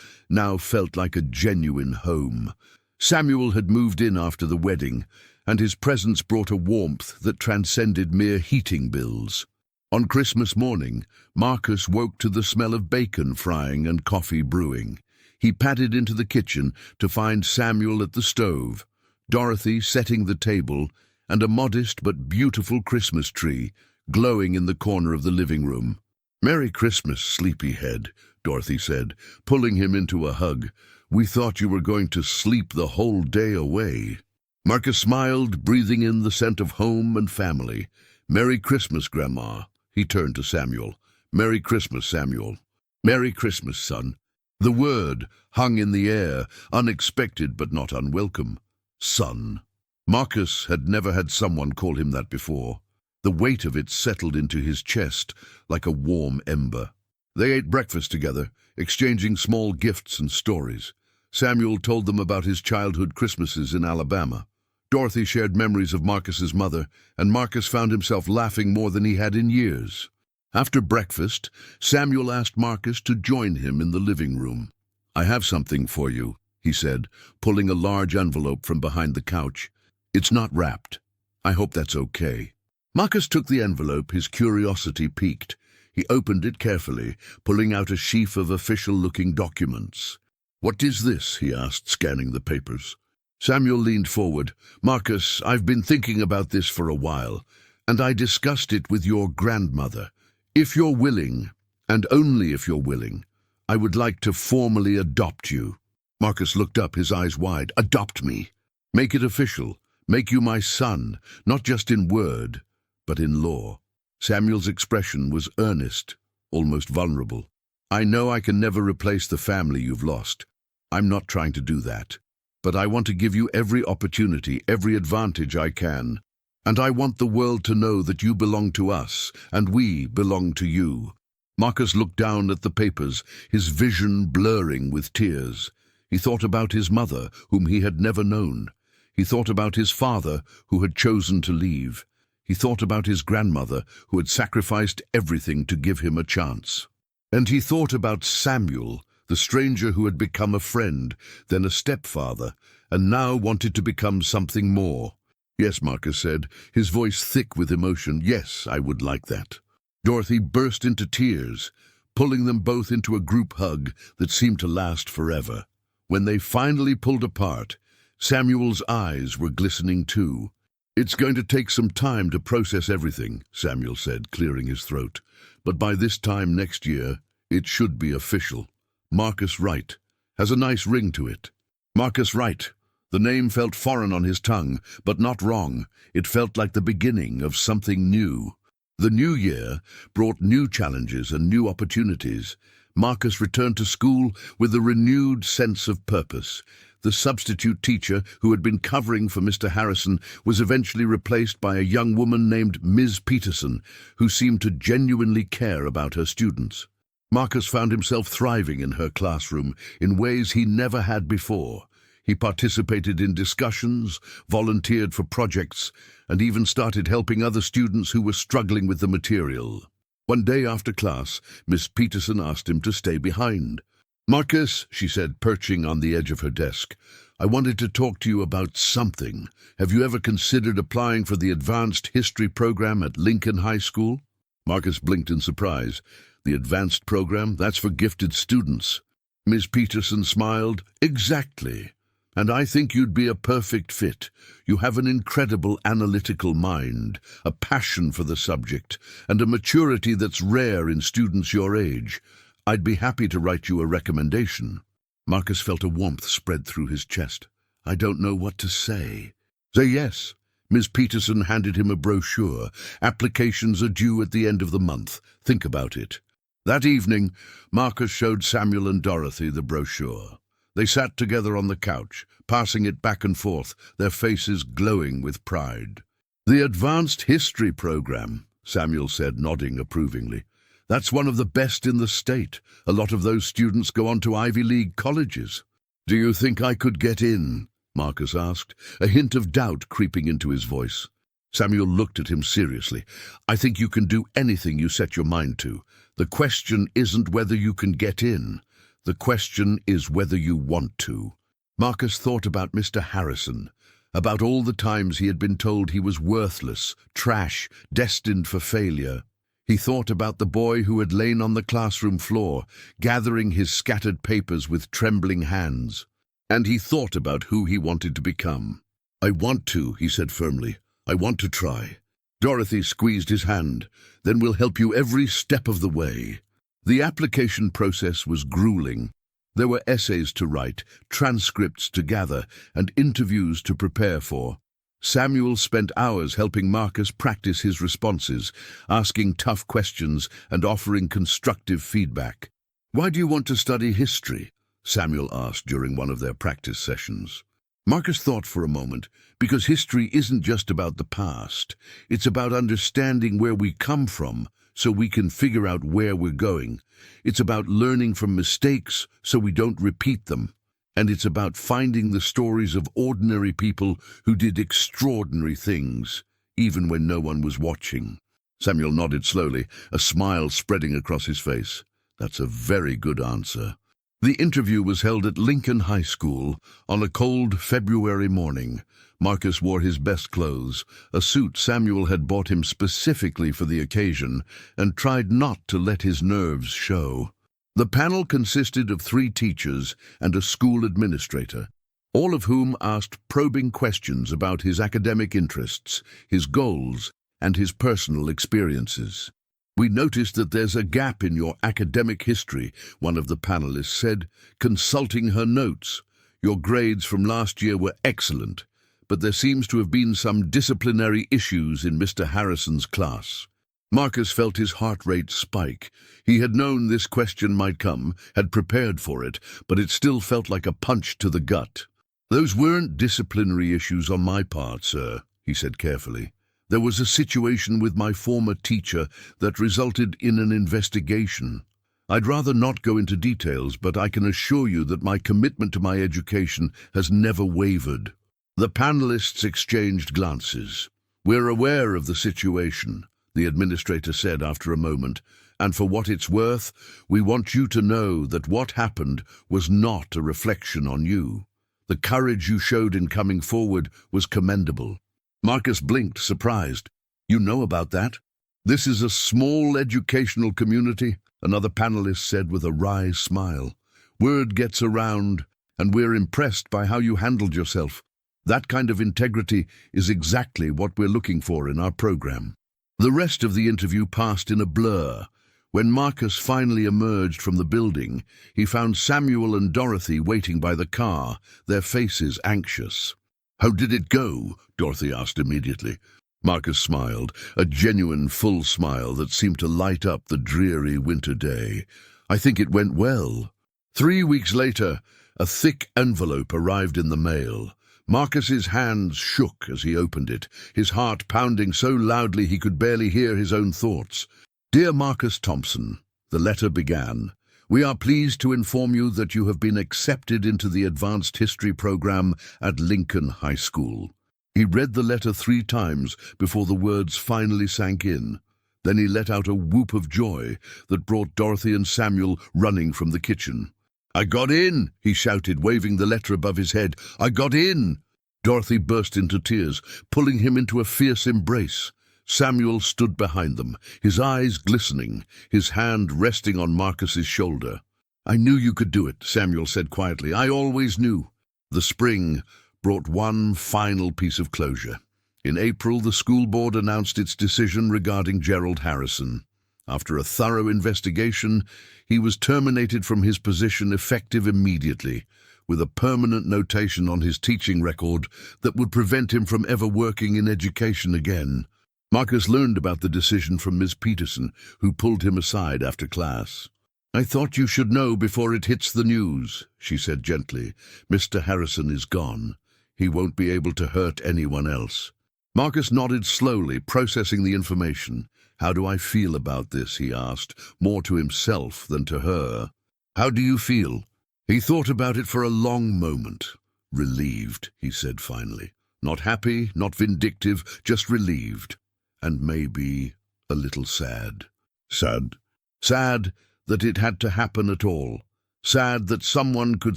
now felt like a genuine home. Samuel had moved in after the wedding, and his presence brought a warmth that transcended mere heating bills. On Christmas morning, Marcus woke to the smell of bacon frying and coffee brewing. He padded into the kitchen to find Samuel at the stove, Dorothy setting the table, and a modest but beautiful Christmas tree glowing in the corner of the living room. "Merry Christmas, sleepyhead," Dorothy said, pulling him into a hug. "We thought you were going to sleep the whole day away." Marcus smiled, breathing in the scent of home and family. "Merry Christmas, Grandma." He turned to Samuel. "Merry Christmas, Samuel." "Merry Christmas, son." The word hung in the air, unexpected but not unwelcome. Son. Marcus had never had someone call him that before. The weight of it settled into his chest like a warm ember. They ate breakfast together, exchanging small gifts and stories. Samuel told them about his childhood Christmases in Alabama. Dorothy shared memories of Marcus's mother, and Marcus found himself laughing more than he had in years. After breakfast, Samuel asked Marcus to join him in the living room. "I have something for you," he said, pulling a large envelope from behind the couch. "It's not wrapped. I hope that's okay." Marcus took the envelope, his curiosity piqued. He opened it carefully, pulling out a sheaf of official-looking documents. "What is this?" he asked, scanning the papers. Samuel leaned forward. "Marcus, I've been thinking about this for a while, and I discussed it with your grandmother. If you're willing, and only if you're willing, I would like to formally adopt you." Marcus looked up, his eyes wide. "Adopt me? Make it official. Make you my son, not just in word, but in law." Samuel's expression was earnest, almost vulnerable. "I know I can never replace the family you've lost. I'm not trying to do that. But I want to give you every opportunity, every advantage I can. And I want the world to know that you belong to us, and we belong to you." Marcus looked down at the papers, his vision blurring with tears. He thought about his mother, whom he had never known. He thought about his father, who had chosen to leave. He thought about his grandmother, who had sacrificed everything to give him a chance. And he thought about Samuel, the stranger who had become a friend, then a stepfather, and now wanted to become something more. "Yes," Marcus said, his voice thick with emotion. "Yes, I would like that." Dorothy burst into tears, pulling them both into a group hug that seemed to last forever. When they finally pulled apart, Samuel's eyes were glistening too. "It's going to take some time to process everything," Samuel said, clearing his throat. "But by this time next year, it should be official. Marcus Wright has a nice ring to it." Marcus Wright. The name felt foreign on his tongue, but not wrong. It felt like the beginning of something new. The new year brought new challenges and new opportunities. Marcus returned to school with a renewed sense of purpose. The substitute teacher who had been covering for Mr. Harrison was eventually replaced by a young woman named Ms. Peterson, who seemed to genuinely care about her students. Marcus found himself thriving in her classroom in ways he never had before. He participated in discussions, volunteered for projects, and even started helping other students who were struggling with the material. One day after class, Miss Peterson asked him to stay behind. "Marcus," she said, perching on the edge of her desk, "I wanted to talk to you about something. Have you ever considered applying for the Advanced History program at Lincoln High School?" Marcus blinked in surprise. "The advanced program? That's for gifted students." Miss Peterson smiled. "Exactly. And I think you'd be a perfect fit. You have an incredible analytical mind, a passion for the subject, and a maturity that's rare in students your age. I'd be happy to write you a recommendation." Marcus felt a warmth spread through his chest. "I don't know what to say." "Say yes." Ms. Peterson handed him a brochure. "Applications are due at the end of the month. Think about it." That evening, Marcus showed Samuel and Dorothy the brochure. They sat together on the couch, passing it back and forth, their faces glowing with pride. "The Advanced History program," Samuel said, nodding approvingly. "That's one of the best in the state. A lot of those students go on to Ivy League colleges." "Do you think I could get in?" Marcus asked, a hint of doubt creeping into his voice. Samuel looked at him seriously. "I think you can do anything you set your mind to. The question isn't whether you can get in. The question is whether you want to." Marcus thought about Mr. Harrison, about all the times he had been told he was worthless, trash, destined for failure. He thought about the boy who had lain on the classroom floor, gathering his scattered papers with trembling hands. And he thought about who he wanted to become. "I want to," he said firmly. "I want to try." Dorothy squeezed his hand. "Then we'll help you every step of the way." The application process was grueling. There were essays to write, transcripts to gather, and interviews to prepare for. Samuel spent hours helping Marcus practice his responses, asking tough questions and offering constructive feedback. "Why do you want to study history?" Samuel asked during one of their practice sessions. Marcus thought for a moment. "Because history isn't just about the past. It's about understanding where we come from so we can figure out where we're going. It's about learning from mistakes so we don't repeat them. And it's about finding the stories of ordinary people who did extraordinary things, even when no one was watching." Samuel nodded slowly, a smile spreading across his face. "That's a very good answer." The interview was held at Lincoln High School on a cold February morning. Marcus wore his best clothes, a suit Samuel had bought him specifically for the occasion, and tried not to let his nerves show. The panel consisted of 3 teachers and a school administrator, all of whom asked probing questions about his academic interests, his goals, and his personal experiences. "We noticed that there's a gap in your academic history," one of the panelists said, consulting her notes. "Your grades from last year were excellent, but there seems to have been some disciplinary issues in Mr. Harrison's class." Marcus felt his heart rate spike. He had known this question might come, had prepared for it, but it still felt like a punch to the gut. "Those weren't disciplinary issues on my part, sir," he said carefully. "There was a situation with my former teacher that resulted in an investigation. I'd rather not go into details, but I can assure you that my commitment to my education has never wavered." The panelists exchanged glances. "We're aware of the situation," the administrator said after a moment, "and for what it's worth, we want you to know that what happened was not a reflection on you. The courage you showed in coming forward was commendable." Marcus blinked, surprised. "You know about that?" "This is a small educational community," another panelist said with a wry smile. "Word gets around, and we're impressed by how you handled yourself. That kind of integrity is exactly what we're looking for in our program." The rest of the interview passed in a blur. When Marcus finally emerged from the building, he found Samuel and Dorothy waiting by the car, their faces anxious. "How did it go?" Dorothy asked immediately. Marcus smiled, a genuine, full smile that seemed to light up the dreary winter day. "I think it went well." 3 weeks later, a thick envelope arrived in the mail. Marcus's hands shook as he opened it, his heart pounding so loudly he could barely hear his own thoughts. "Dear Marcus Thompson," the letter began, "we are pleased to inform you that you have been accepted into the Advanced History program at Lincoln High School." He read the letter 3 times before the words finally sank in. Then he let out a whoop of joy that brought Dorothy and Samuel running from the kitchen. "I got in!" he shouted, waving the letter above his head. "I got in!" Dorothy burst into tears, pulling him into a fierce embrace. Samuel stood behind them, his eyes glistening, his hand resting on Marcus's shoulder. "I knew you could do it," Samuel said quietly. "I always knew." The spring brought one final piece of closure. In April, the school board announced its decision regarding Gerald Harrison. After a thorough investigation, he was terminated from his position effective immediately, with a permanent notation on his teaching record that would prevent him from ever working in education again. Marcus learned about the decision from Ms. Peterson, who pulled him aside after class. "I thought you should know before it hits the news," she said gently. "Mr. Harrison is gone. He won't be able to hurt anyone else." Marcus nodded slowly, processing the information. "How do I feel about this?" he asked, more to himself than to her. "How do you feel?" He thought about it for a long moment. "Relieved," he said finally. "Not happy, not vindictive, just relieved. And maybe a little sad." Sad? Sad that it had to happen at all. Sad that someone could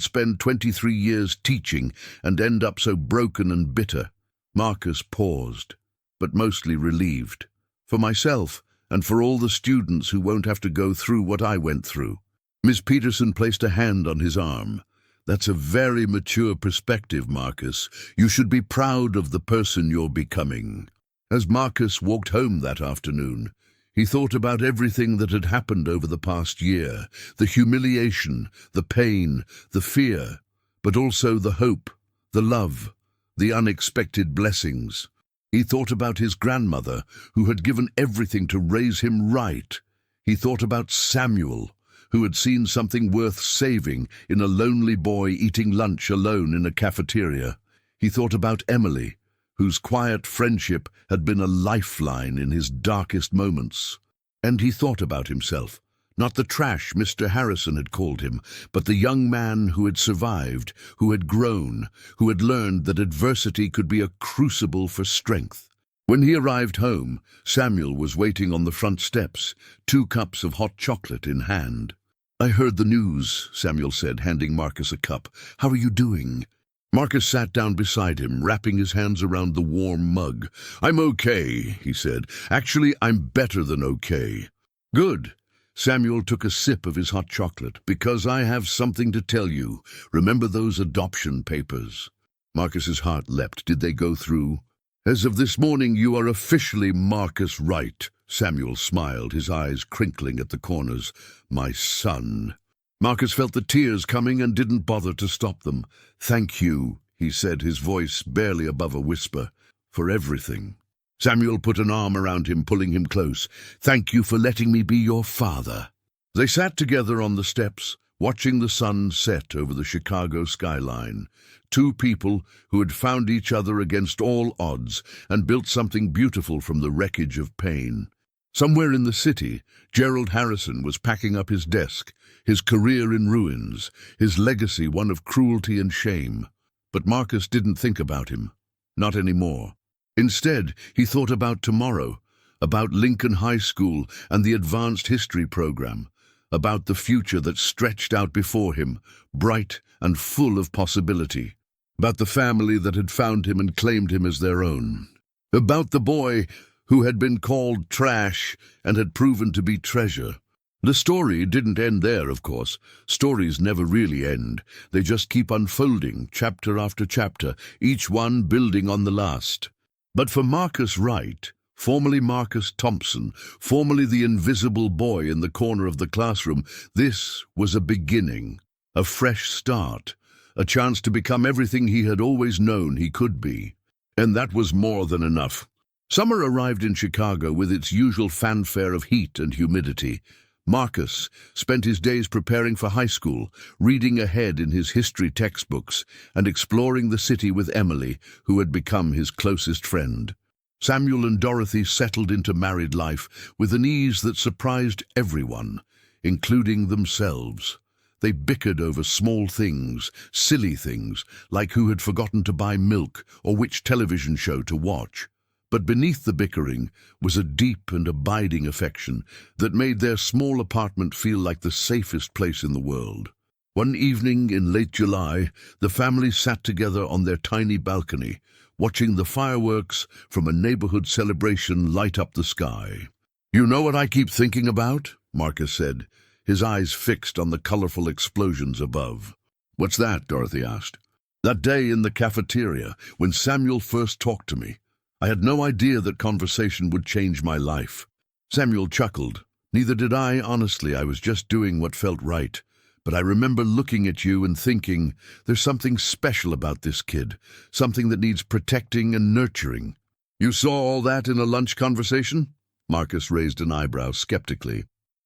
spend 23 years teaching and end up so broken and bitter. Marcus paused, but mostly relieved. For myself, and for all the students who won't have to go through what I went through. Miss Peterson placed a hand on his arm. "That's a very mature perspective, Marcus. You should be proud of the person you're becoming." As Marcus walked home that afternoon, he thought about everything that had happened over the past year, the humiliation, the pain, the fear, but also the hope, the love, the unexpected blessings. He thought about his grandmother, who had given everything to raise him right. He thought about Samuel, who had seen something worth saving in a lonely boy eating lunch alone in a cafeteria. He thought about Emily, whose quiet friendship had been a lifeline in his darkest moments. And he thought about himself, not the trash Mr. Harrison had called him, but the young man who had survived, who had grown, who had learned that adversity could be a crucible for strength. When he arrived home, Samuel was waiting on the front steps, 2 cups of hot chocolate in hand. "I heard the news," Samuel said, handing Marcus a cup. "How are you doing?" Marcus sat down beside him, wrapping his hands around the warm mug. "I'm okay," he said. "Actually, I'm better than okay." "Good." Samuel took a sip of his hot chocolate. "Because I have something to tell you. Remember those adoption papers?" Marcus's heart leapt. "Did they go through?" "As of this morning, you are officially Marcus Wright." Samuel smiled, his eyes crinkling at the corners. "My son." Marcus felt the tears coming and didn't bother to stop them. "Thank you," he said, his voice barely above a whisper, "for everything." Samuel put an arm around him, pulling him close. "Thank you for letting me be your father." They sat together on the steps, watching the sun set over the Chicago skyline. 2 people who had found each other against all odds and built something beautiful from the wreckage of pain. Somewhere in the city, Gerald Harrison was packing up his desk, his career in ruins, his legacy one of cruelty and shame. But Marcus didn't think about him. Not anymore. Instead, he thought about tomorrow, about Lincoln High School and the advanced history program, about the future that stretched out before him, bright and full of possibility, about the family that had found him and claimed him as their own, about the boy who had been called trash and had proven to be treasure. The story didn't end there, of course. Stories never really end. They just keep unfolding, chapter after chapter, each one building on the last. But for Marcus Wright, formerly Marcus Thompson, formerly the invisible boy in the corner of the classroom, this was a beginning, a fresh start, a chance to become everything he had always known he could be. And that was more than enough. Summer arrived in Chicago with its usual fanfare of heat and humidity. Marcus spent his days preparing for high school, reading ahead in his history textbooks, and exploring the city with Emily, who had become his closest friend. Samuel and Dorothy settled into married life with an ease that surprised everyone, including themselves. They bickered over small things, silly things, like who had forgotten to buy milk or which television show to watch. But beneath the bickering was a deep and abiding affection that made their small apartment feel like the safest place in the world. One evening in late July, the family sat together on their tiny balcony, watching the fireworks from a neighborhood celebration light up the sky. "You know what I keep thinking about?" Marcus said, his eyes fixed on the colorful explosions above. "What's that?" Dorothy asked. "That day in the cafeteria, when Samuel first talked to me. I had no idea that conversation would change my life." Samuel chuckled. "Neither did I, honestly. I was just doing what felt right. But I remember looking at you and thinking, there's something special about this kid, something that needs protecting and nurturing." "You saw all that in a lunch conversation?" Marcus raised an eyebrow skeptically.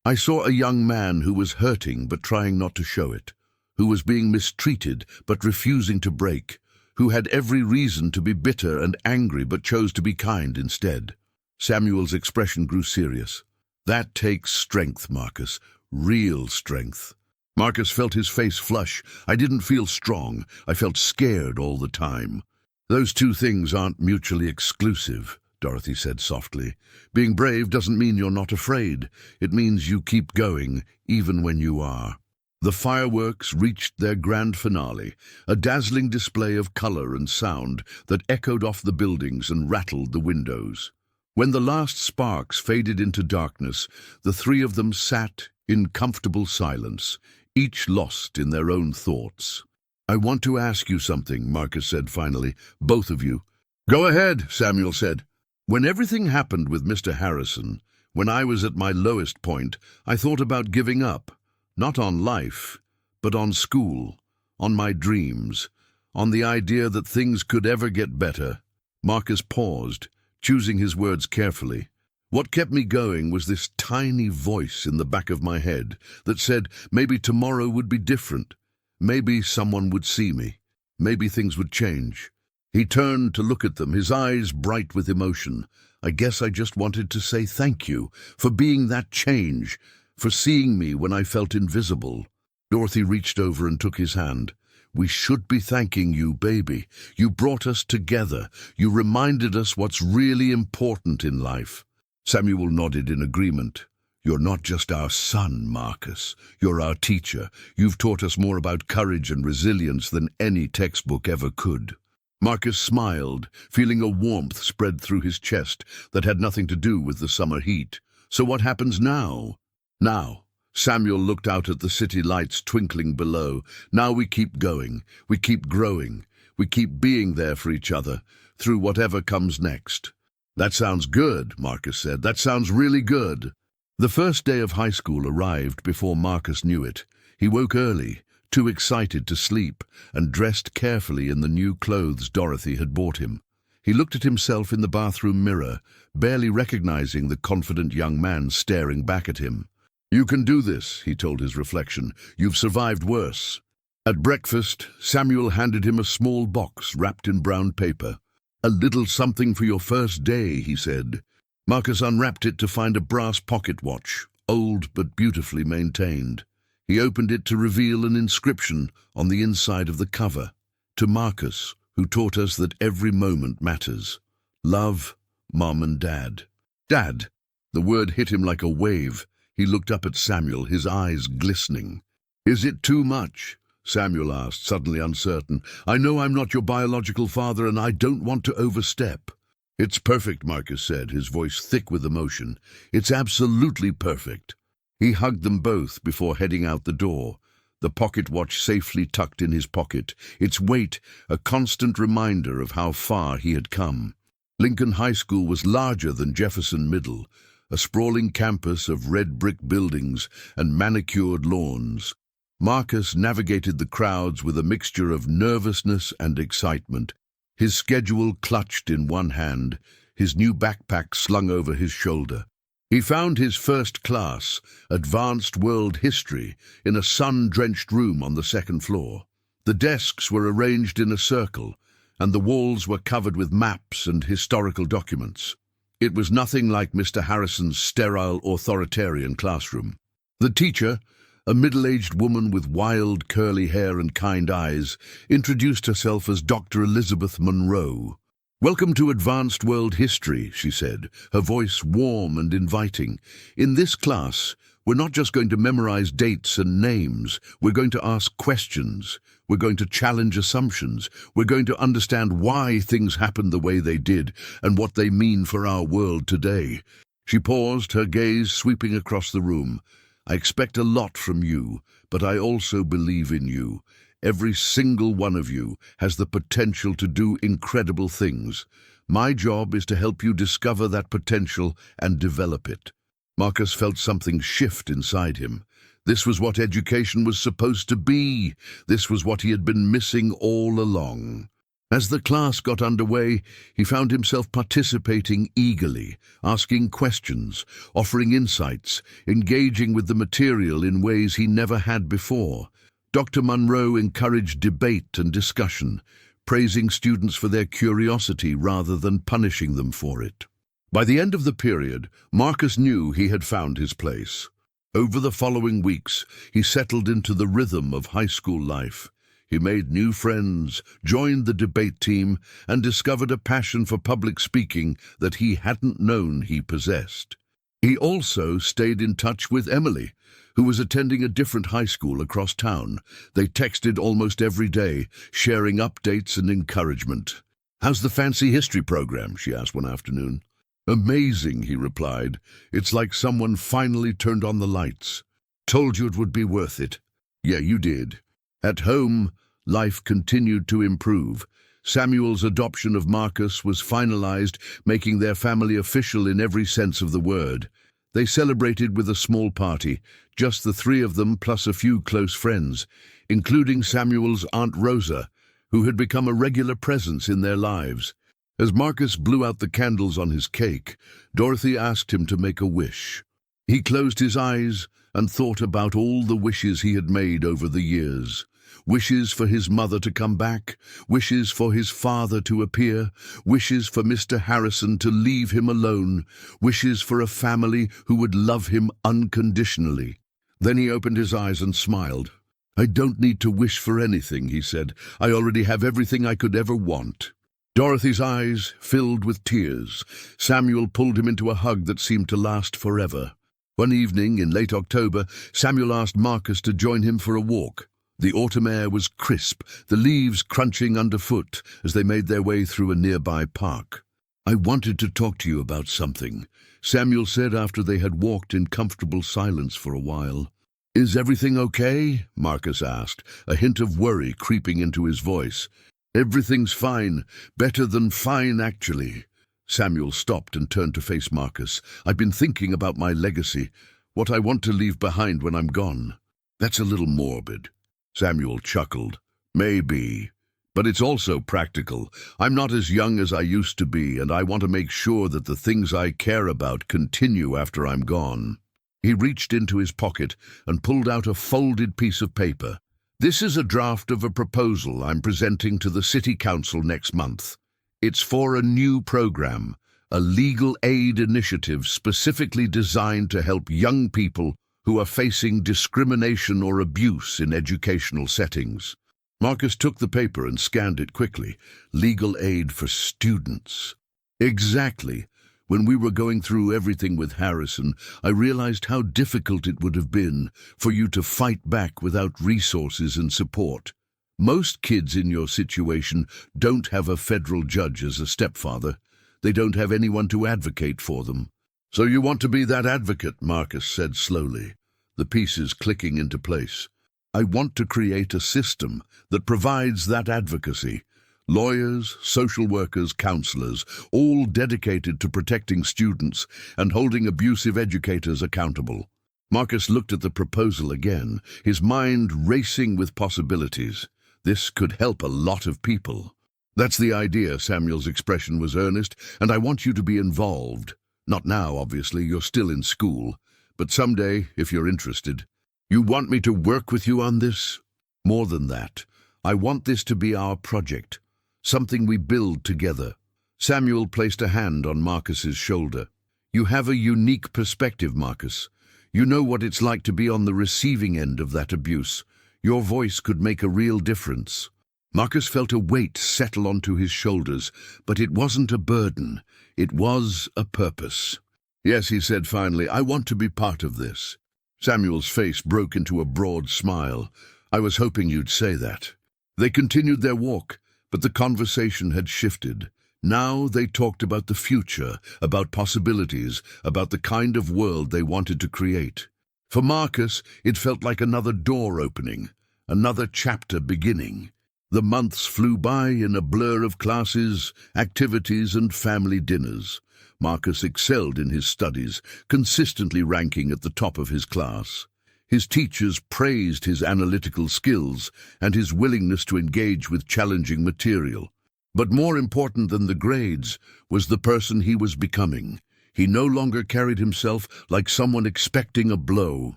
I saw a young man who was hurting but trying not to show it, who was being mistreated but refusing to break, who had every reason to be bitter and angry but chose to be kind instead. Samuel's expression grew serious. That takes strength, Marcus. Real strength. Marcus felt his face flush. I didn't feel strong. I felt scared all the time. Those two things aren't mutually exclusive, Dorothy said softly. Being brave doesn't mean you're not afraid. It means you keep going, even when you are. The fireworks reached their grand finale, a dazzling display of color and sound that echoed off the buildings and rattled the windows. When the last sparks faded into darkness, the three of them sat in comfortable silence, each lost in their own thoughts. I want to ask you something, Marcus said finally, both of you. Go ahead, Samuel said. When everything happened with Mr. Harrison, when I was at my lowest point, I thought about giving up, not on life, but on school, on my dreams, on the idea that things could ever get better. Marcus paused, choosing his words carefully. What kept me going was this tiny voice in the back of my head that said maybe tomorrow would be different. Maybe someone would see me. Maybe things would change. He turned to look at them, his eyes bright with emotion. I guess I just wanted to say thank you for being that change, for seeing me when I felt invisible. Dorothy reached over and took his hand. We should be thanking you, baby. You brought us together. You reminded us what's really important in life. Samuel nodded in agreement. You're not just our son, Marcus. You're our teacher. You've taught us more about courage and resilience than any textbook ever could. Marcus smiled, feeling a warmth spread through his chest that had nothing to do with the summer heat. So what happens now? Now. Samuel looked out at the city lights twinkling below. Now we keep going. We keep growing. We keep being there for each other, through whatever comes next. That sounds good, Marcus said. That sounds really good. The first day of high school arrived before Marcus knew it. He woke early, too excited to sleep, and dressed carefully in the new clothes Dorothy had bought him. He looked at himself in the bathroom mirror, barely recognizing the confident young man staring back at him. You can do this, he told his reflection. You've survived worse. At breakfast, Samuel handed him a small box wrapped in brown paper. A little something for your first day, he said. Marcus unwrapped it to find a brass pocket watch, old but beautifully maintained. He opened it to reveal an inscription on the inside of the cover. To Marcus, who taught us that every moment matters. Love, Mom and Dad. Dad! The word hit him like a wave. He looked up at Samuel, his eyes glistening. Is it too much? Samuel asked, suddenly uncertain. I know I'm not your biological father and I don't want to overstep. It's perfect, Marcus said, his voice thick with emotion. It's absolutely perfect. He hugged them both before heading out the door, the pocket watch safely tucked in his pocket, its weight a constant reminder of how far he had come. Lincoln High School was larger than Jefferson Middle, a sprawling campus of red brick buildings and manicured lawns. Marcus navigated the crowds with a mixture of nervousness and excitement, his schedule clutched in one hand, his new backpack slung over his shoulder. He found his first class, Advanced World History, in a sun-drenched room on the second floor. The desks were arranged in a circle, and the walls were covered with maps and historical documents. It was nothing like Mr. Harrison's sterile, authoritarian classroom. The teacher, a middle-aged woman with wild, curly hair and kind eyes, introduced herself as Dr. Elizabeth Monroe. Welcome to Advanced World History, she said, her voice warm and inviting. In this class, we're not just going to memorize dates and names. We're going to ask questions. We're going to challenge assumptions. We're going to understand why things happened the way they did and what they mean for our world today. She paused, her gaze sweeping across the room. I expect a lot from you, but I also believe in you. Every single one of you has the potential to do incredible things. My job is to help you discover that potential and develop it. Marcus felt something shift inside him. This was what education was supposed to be. This was what he had been missing all along. As the class got underway, he found himself participating eagerly, asking questions, offering insights, engaging with the material in ways he never had before. Dr. Munro encouraged debate and discussion, praising students for their curiosity rather than punishing them for it. By the end of the period, Marcus knew he had found his place. Over the following weeks, he settled into the rhythm of high school life. He made new friends, joined the debate team, and discovered a passion for public speaking that he hadn't known he possessed. He also stayed in touch with Emily, who was attending a different high school across town. They texted almost every day, sharing updates and encouragement. "How's the fancy history program?" she asked one afternoon. "Amazing," he replied. "It's like someone finally turned on the lights. Told you it would be worth it." "Yeah, you did." At home, life continued to improve. Samuel's adoption of Marcus was finalized, making their family official in every sense of the word. They celebrated with a small party, just the three of them plus a few close friends, including Samuel's Aunt Rosa, who had become a regular presence in their lives. As Marcus blew out the candles on his cake, Dorothy asked him to make a wish. He closed his eyes and thought about all the wishes he had made over the years. Wishes for his mother to come back, wishes for his father to appear, wishes for Mr. Harrison to leave him alone, wishes for a family who would love him unconditionally. Then he opened his eyes and smiled. "I don't need to wish for anything," he said. "I already have everything I could ever want." Dorothy's eyes filled with tears. Samuel pulled him into a hug that seemed to last forever. One evening in late October, Samuel asked Marcus to join him for a walk. The autumn air was crisp, the leaves crunching underfoot as they made their way through a nearby park. "I wanted to talk to you about something," Samuel said after they had walked in comfortable silence for a while. "Is everything okay?" Marcus asked, a hint of worry creeping into his voice. "Everything's fine. Better than fine, actually." Samuel stopped and turned to face Marcus. "I've been thinking about my legacy, what I want to leave behind when I'm gone." "That's a little morbid." Samuel chuckled. "Maybe. But it's also practical. I'm not as young as I used to be, and I want to make sure that the things I care about continue after I'm gone." He reached into his pocket and pulled out a folded piece of paper. "This is a draft of a proposal I'm presenting to the City Council next month. It's for a new program, a legal aid initiative specifically designed to help young people who are facing discrimination or abuse in educational settings." Marcus took the paper and scanned it quickly. Legal aid for students. Exactly. When we were going through everything with Harrison, I realized how difficult it would have been for you to fight back without resources and support. Most kids in your situation don't have a federal judge as a stepfather. They don't have anyone to advocate for them. "So you want to be that advocate," Marcus said slowly, the pieces clicking into place. "I want to create a system that provides that advocacy. Lawyers, social workers, counselors, all dedicated to protecting students and holding abusive educators accountable." Marcus looked at the proposal again, his mind racing with possibilities. This could help a lot of people. "That's the idea," Samuel's expression was earnest, "and I want you to be involved. Not now, obviously, you're still in school, but someday, if you're interested. You want me to work with you on this? More than that, I want this to be our project, something we build together." Samuel placed a hand on Marcus's shoulder. "You have a unique perspective, Marcus. You know what it's like to be on the receiving end of that abuse. Your voice could make a real difference." Marcus felt a weight settle onto his shoulders, but it wasn't a burden. It was a purpose. "Yes," he said finally, "I want to be part of this." Samuel's face broke into a broad smile. "I was hoping you'd say that." They continued their walk, but the conversation had shifted. Now they talked about the future, about possibilities, about the kind of world they wanted to create. For Marcus, it felt like another door opening, another chapter beginning. The months flew by in a blur of classes, activities, and family dinners. Marcus excelled in his studies, consistently ranking at the top of his class. His teachers praised his analytical skills and his willingness to engage with challenging material. But more important than the grades was the person he was becoming. He no longer carried himself like someone expecting a blow.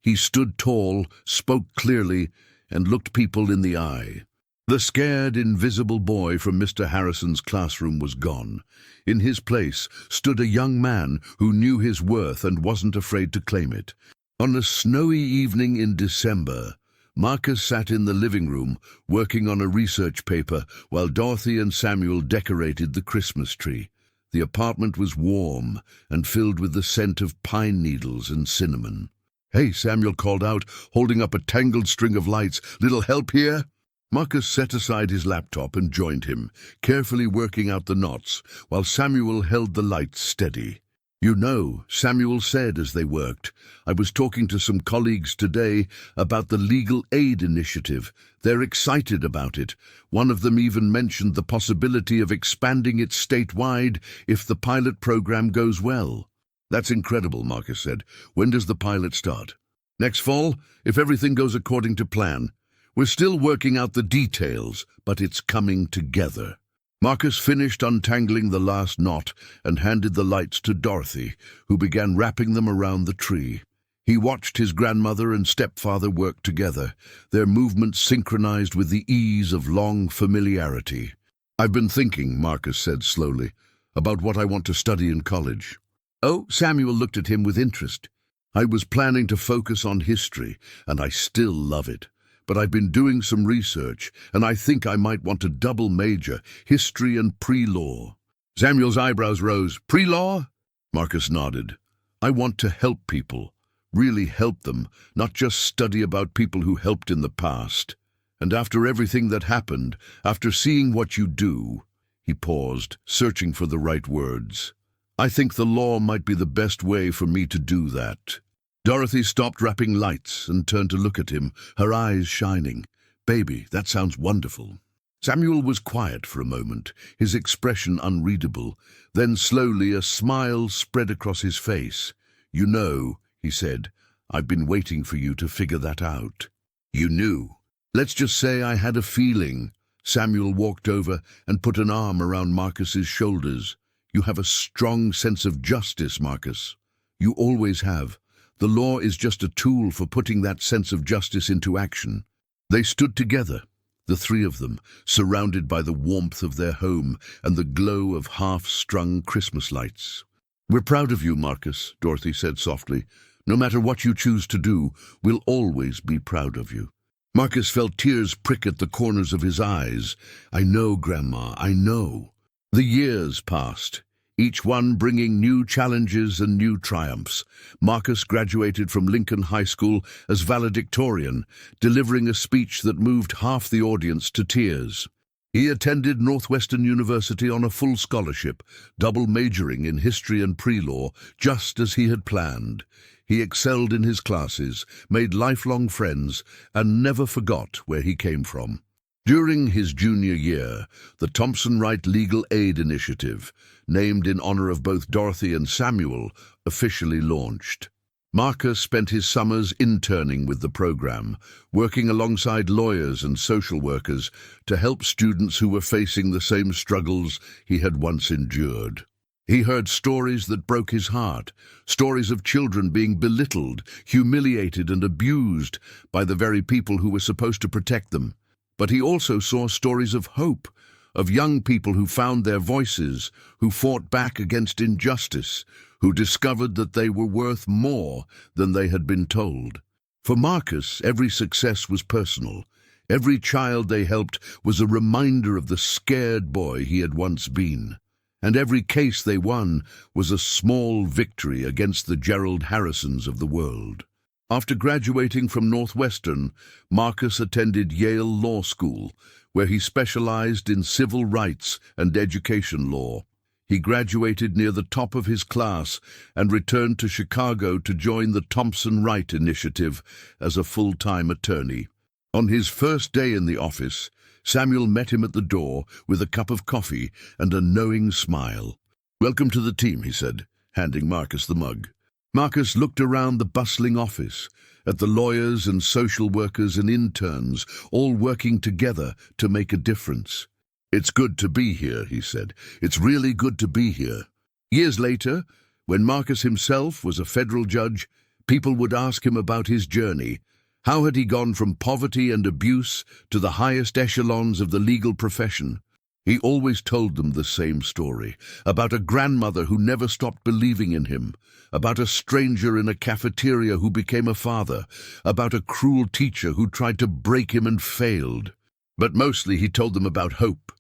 He stood tall, spoke clearly, and looked people in the eye. The scared, invisible boy from Mr. Harrison's classroom was gone. In his place stood a young man who knew his worth and wasn't afraid to claim it. On a snowy evening in December, Marcus sat in the living room working on a research paper while Dorothy and Samuel decorated the Christmas tree. The apartment was warm and filled with the scent of pine needles and cinnamon. "Hey," Samuel called out, holding up a tangled string of lights. "Little help here?" Marcus set aside his laptop and joined him, carefully working out the knots, while Samuel held the lights steady. "You know," Samuel said as they worked, "I was talking to some colleagues today about the legal aid initiative. They're excited about it. One of them even mentioned the possibility of expanding it statewide if the pilot program goes well." "That's incredible," Marcus said. "When does the pilot start?" "Next fall, if everything goes according to plan. We're still working out the details, but it's coming together." Marcus finished untangling the last knot and handed the lights to Dorothy, who began wrapping them around the tree. He watched his grandmother and stepfather work together, their movements synchronized with the ease of long familiarity. "I've been thinking," Marcus said slowly, "about what I want to study in college." "Oh," Samuel looked at him with interest. "I was planning to focus on history, and I still love it. But I've been doing some research, and I think I might want to double major, history and pre-law." Samuel's eyebrows rose. "Pre-law?" Marcus nodded. "I want to help people, really help them, not just study about people who helped in the past. And after everything that happened, after seeing what you do," he paused, searching for the right words, "I think the law might be the best way for me to do that." Dorothy stopped wrapping lights and turned to look at him, her eyes shining. "Baby, that sounds wonderful." Samuel was quiet for a moment, his expression unreadable. Then slowly a smile spread across his face. "You know," he said, "I've been waiting for you to figure that out." "You knew?" "Let's just say I had a feeling." Samuel walked over and put an arm around Marcus's shoulders. "You have a strong sense of justice, Marcus. You always have. The law is just a tool for putting that sense of justice into action." They stood together, the three of them, surrounded by the warmth of their home and the glow of half-strung Christmas lights. "We're proud of you, Marcus," Dorothy said softly. "No matter what you choose to do, we'll always be proud of you." Marcus felt tears prick at the corners of his eyes. "I know, Grandma, I know." The years passed, each one bringing new challenges and new triumphs. Marcus graduated from Lincoln High School as valedictorian, delivering a speech that moved half the audience to tears. He attended Northwestern University on a full scholarship, double majoring in history and pre-law, just as he had planned. He excelled in his classes, made lifelong friends, and never forgot where he came from. During his junior year, the Thompson Wright Legal Aid Initiative, named in honor of both Dorothy and Samuel, officially launched. Marcus spent his summers interning with the program, working alongside lawyers and social workers to help students who were facing the same struggles he had once endured. He heard stories that broke his heart, stories of children being belittled, humiliated, and abused by the very people who were supposed to protect them. But he also saw stories of hope, of young people who found their voices, who fought back against injustice, who discovered that they were worth more than they had been told. For Marcus, every success was personal. Every child they helped was a reminder of the scared boy he had once been. And every case they won was a small victory against the Gerald Harrisons of the world. After graduating from Northwestern, Marcus attended Yale Law School, where he specialized in civil rights and education law. He graduated near the top of his class and returned to Chicago to join the Thompson Wright Initiative as a full-time attorney. On his first day in the office, Samuel met him at the door with a cup of coffee and a knowing smile. "Welcome to the team," he said, handing Marcus the mug. Marcus looked around the bustling office, at the lawyers and social workers and interns, all working together to make a difference. "It's good to be here," he said. "It's really good to be here." Years later, when Marcus himself was a federal judge, people would ask him about his journey. How had he gone from poverty and abuse to the highest echelons of the legal profession? He always told them the same story, about a grandmother who never stopped believing in him, about a stranger in a cafeteria who became a father, about a cruel teacher who tried to break him and failed. But mostly he told them about hope.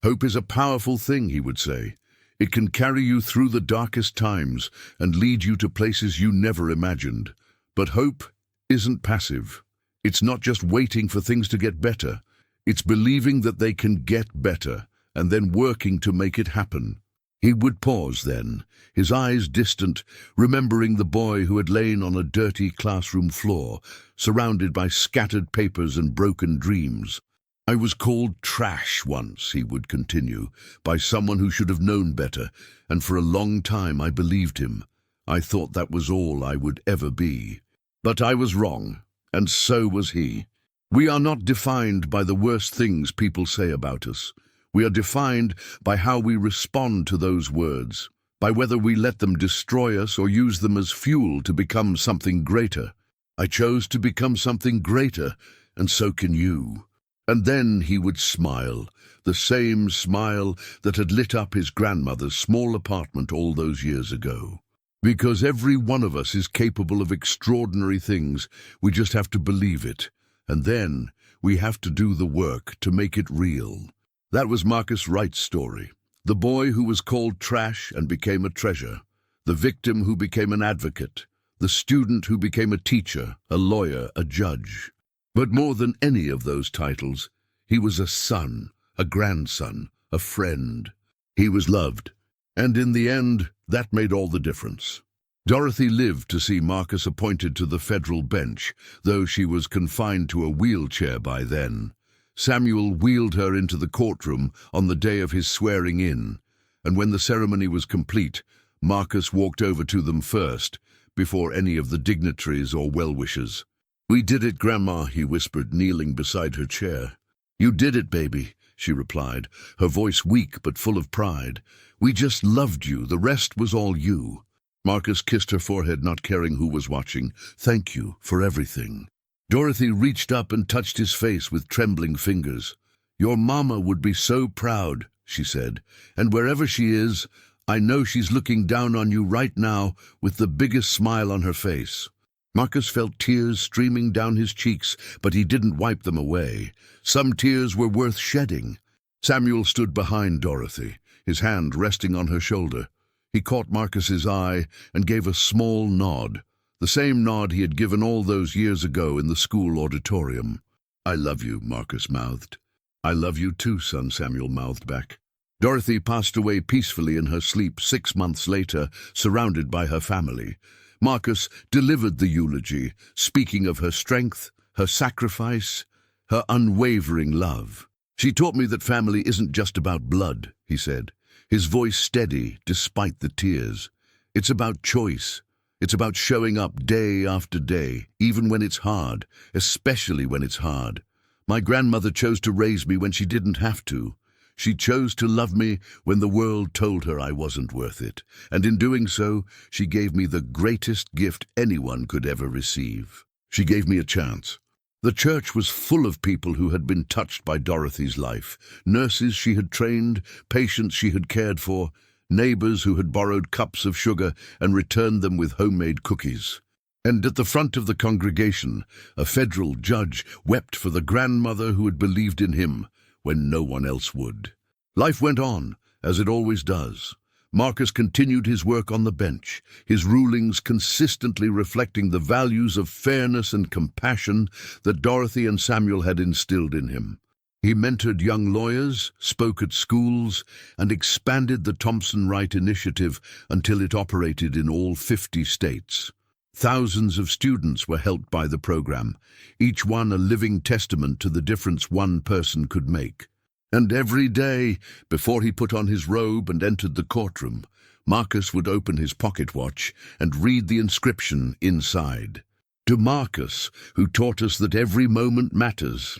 Hope is a powerful thing, he would say. It can carry you through the darkest times and lead you to places you never imagined. But hope isn't passive. It's not just waiting for things to get better. It's believing that they can get better and then working to make it happen. He would pause then, his eyes distant, remembering the boy who had lain on a dirty classroom floor, surrounded by scattered papers and broken dreams. "I was called trash once," he would continue, "by someone who should have known better, and for a long time I believed him. I thought that was all I would ever be. But I was wrong, and so was he. We are not defined by the worst things people say about us. We are defined by how we respond to those words, by whether we let them destroy us or use them as fuel to become something greater. I chose to become something greater, and so can you." And then he would smile, the same smile that had lit up his grandmother's small apartment all those years ago. Because every one of us is capable of extraordinary things, we just have to believe it. And then we have to do the work to make it real. That was Marcus Wright's story. The boy who was called trash and became a treasure. The victim who became an advocate. The student who became a teacher, a lawyer, a judge. But more than any of those titles, he was a son, a grandson, a friend. He was loved. And in the end, that made all the difference. Dorothy lived to see Marcus appointed to the federal bench, though she was confined to a wheelchair by then. Samuel wheeled her into the courtroom on the day of his swearing in, and when the ceremony was complete, Marcus walked over to them first, before any of the dignitaries or well-wishers. "We did it, Grandma," he whispered, kneeling beside her chair. "You did it, baby," she replied, her voice weak but full of pride. "We just loved you. The rest was all you." Marcus kissed her forehead, not caring who was watching. "Thank you for everything." Dorothy reached up and touched his face with trembling fingers. "Your mama would be so proud," she said, "and wherever she is, I know she's looking down on you right now with the biggest smile on her face." Marcus felt tears streaming down his cheeks, but he didn't wipe them away. Some tears were worth shedding. Samuel stood behind Dorothy, his hand resting on her shoulder. He caught Marcus's eye and gave a small nod, the same nod he had given all those years ago in the school auditorium. "I love you," Marcus mouthed. "I love you too, son," Samuel mouthed back. Dorothy passed away peacefully in her sleep 6 months later, surrounded by her family. Marcus delivered the eulogy, speaking of her strength, her sacrifice, her unwavering love. "She taught me that family isn't just about blood," he said, his voice steady despite the tears. "It's about choice. It's about showing up day after day, even when it's hard, especially when it's hard. My grandmother chose to raise me when she didn't have to. She chose to love me when the world told her I wasn't worth it, and in doing so, she gave me the greatest gift anyone could ever receive. She gave me a chance." The church was full of people who had been touched by Dorothy's life, nurses she had trained, patients she had cared for, neighbors who had borrowed cups of sugar and returned them with homemade cookies. And at the front of the congregation, a federal judge wept for the grandmother who had believed in him when no one else would. Life went on, as it always does. Marcus continued his work on the bench, his rulings consistently reflecting the values of fairness and compassion that Dorothy and Samuel had instilled in him. He mentored young lawyers, spoke at schools, and expanded the Thompson Wright Initiative until it operated in all 50 states. Thousands of students were helped by the program, each one a living testament to the difference one person could make. And every day, before he put on his robe and entered the courtroom, Marcus would open his pocket watch and read the inscription inside. "To Marcus, who taught us that every moment matters."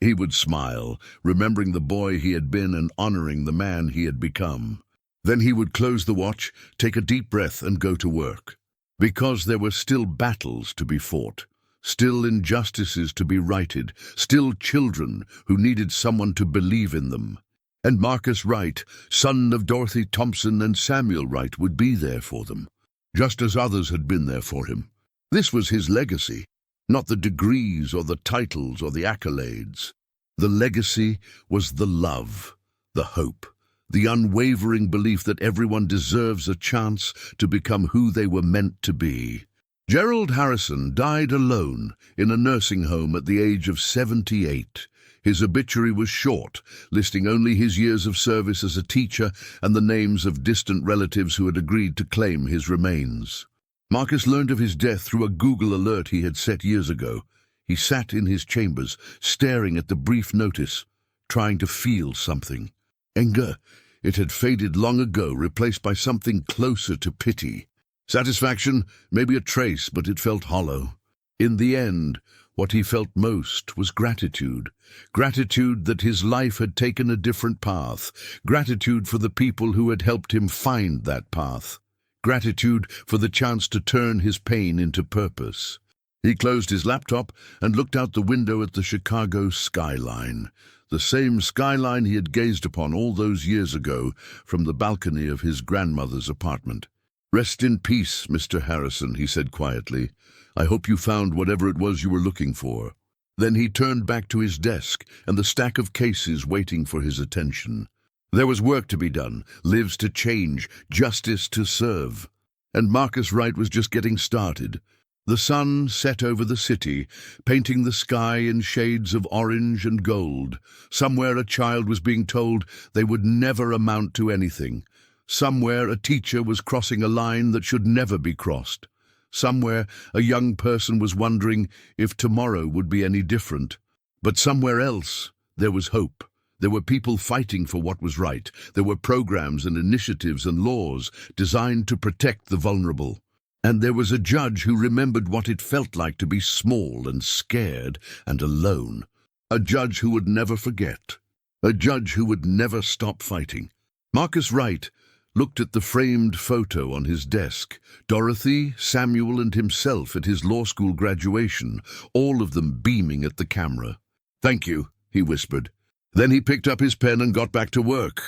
He would smile, remembering the boy he had been and honoring the man he had become. Then he would close the watch, take a deep breath, and go to work. Because there were still battles to be fought, still injustices to be righted, still children who needed someone to believe in them. And Marcus Wright, son of Dorothy Thompson and Samuel Wright, would be there for them, just as others had been there for him. This was his legacy, not the degrees or the titles or the accolades. The legacy was the love, the hope, the unwavering belief that everyone deserves a chance to become who they were meant to be. Gerald Harrison died alone in a nursing home at the age of 78. His obituary was short, listing only his years of service as a teacher and the names of distant relatives who had agreed to claim his remains. Marcus learned of his death through a Google alert he had set years ago. He sat in his chambers, staring at the brief notice, trying to feel something. Anger. It had faded long ago, replaced by something closer to pity. Satisfaction, maybe a trace, but it felt hollow. In the end, what he felt most was gratitude. Gratitude that his life had taken a different path. Gratitude for the people who had helped him find that path. Gratitude for the chance to turn his pain into purpose. He closed his laptop and looked out the window at the Chicago skyline, the same skyline he had gazed upon all those years ago from the balcony of his grandmother's apartment. "Rest in peace, Mr. Harrison," he said quietly. "I hope you found whatever it was you were looking for." Then he turned back to his desk and the stack of cases waiting for his attention. There was work to be done, lives to change, justice to serve. And Marcus Wright was just getting started. The sun set over the city, painting the sky in shades of orange and gold. Somewhere a child was being told they would never amount to anything. Somewhere a teacher was crossing a line that should never be crossed. Somewhere a young person was wondering if tomorrow would be any different. But somewhere else there was hope. There were people fighting for what was right. There were programs and initiatives and laws designed to protect the vulnerable. And there was a judge who remembered what it felt like to be small and scared and alone. A judge who would never forget. A judge who would never stop fighting. Marcus Wright looked at the framed photo on his desk. Dorothy, Samuel, and himself at his law school graduation, all of them beaming at the camera. "Thank you," he whispered. Then he picked up his pen and got back to work.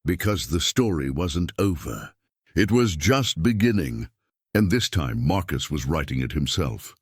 Because the story wasn't over. It was just beginning. And this time Marcus was writing it himself.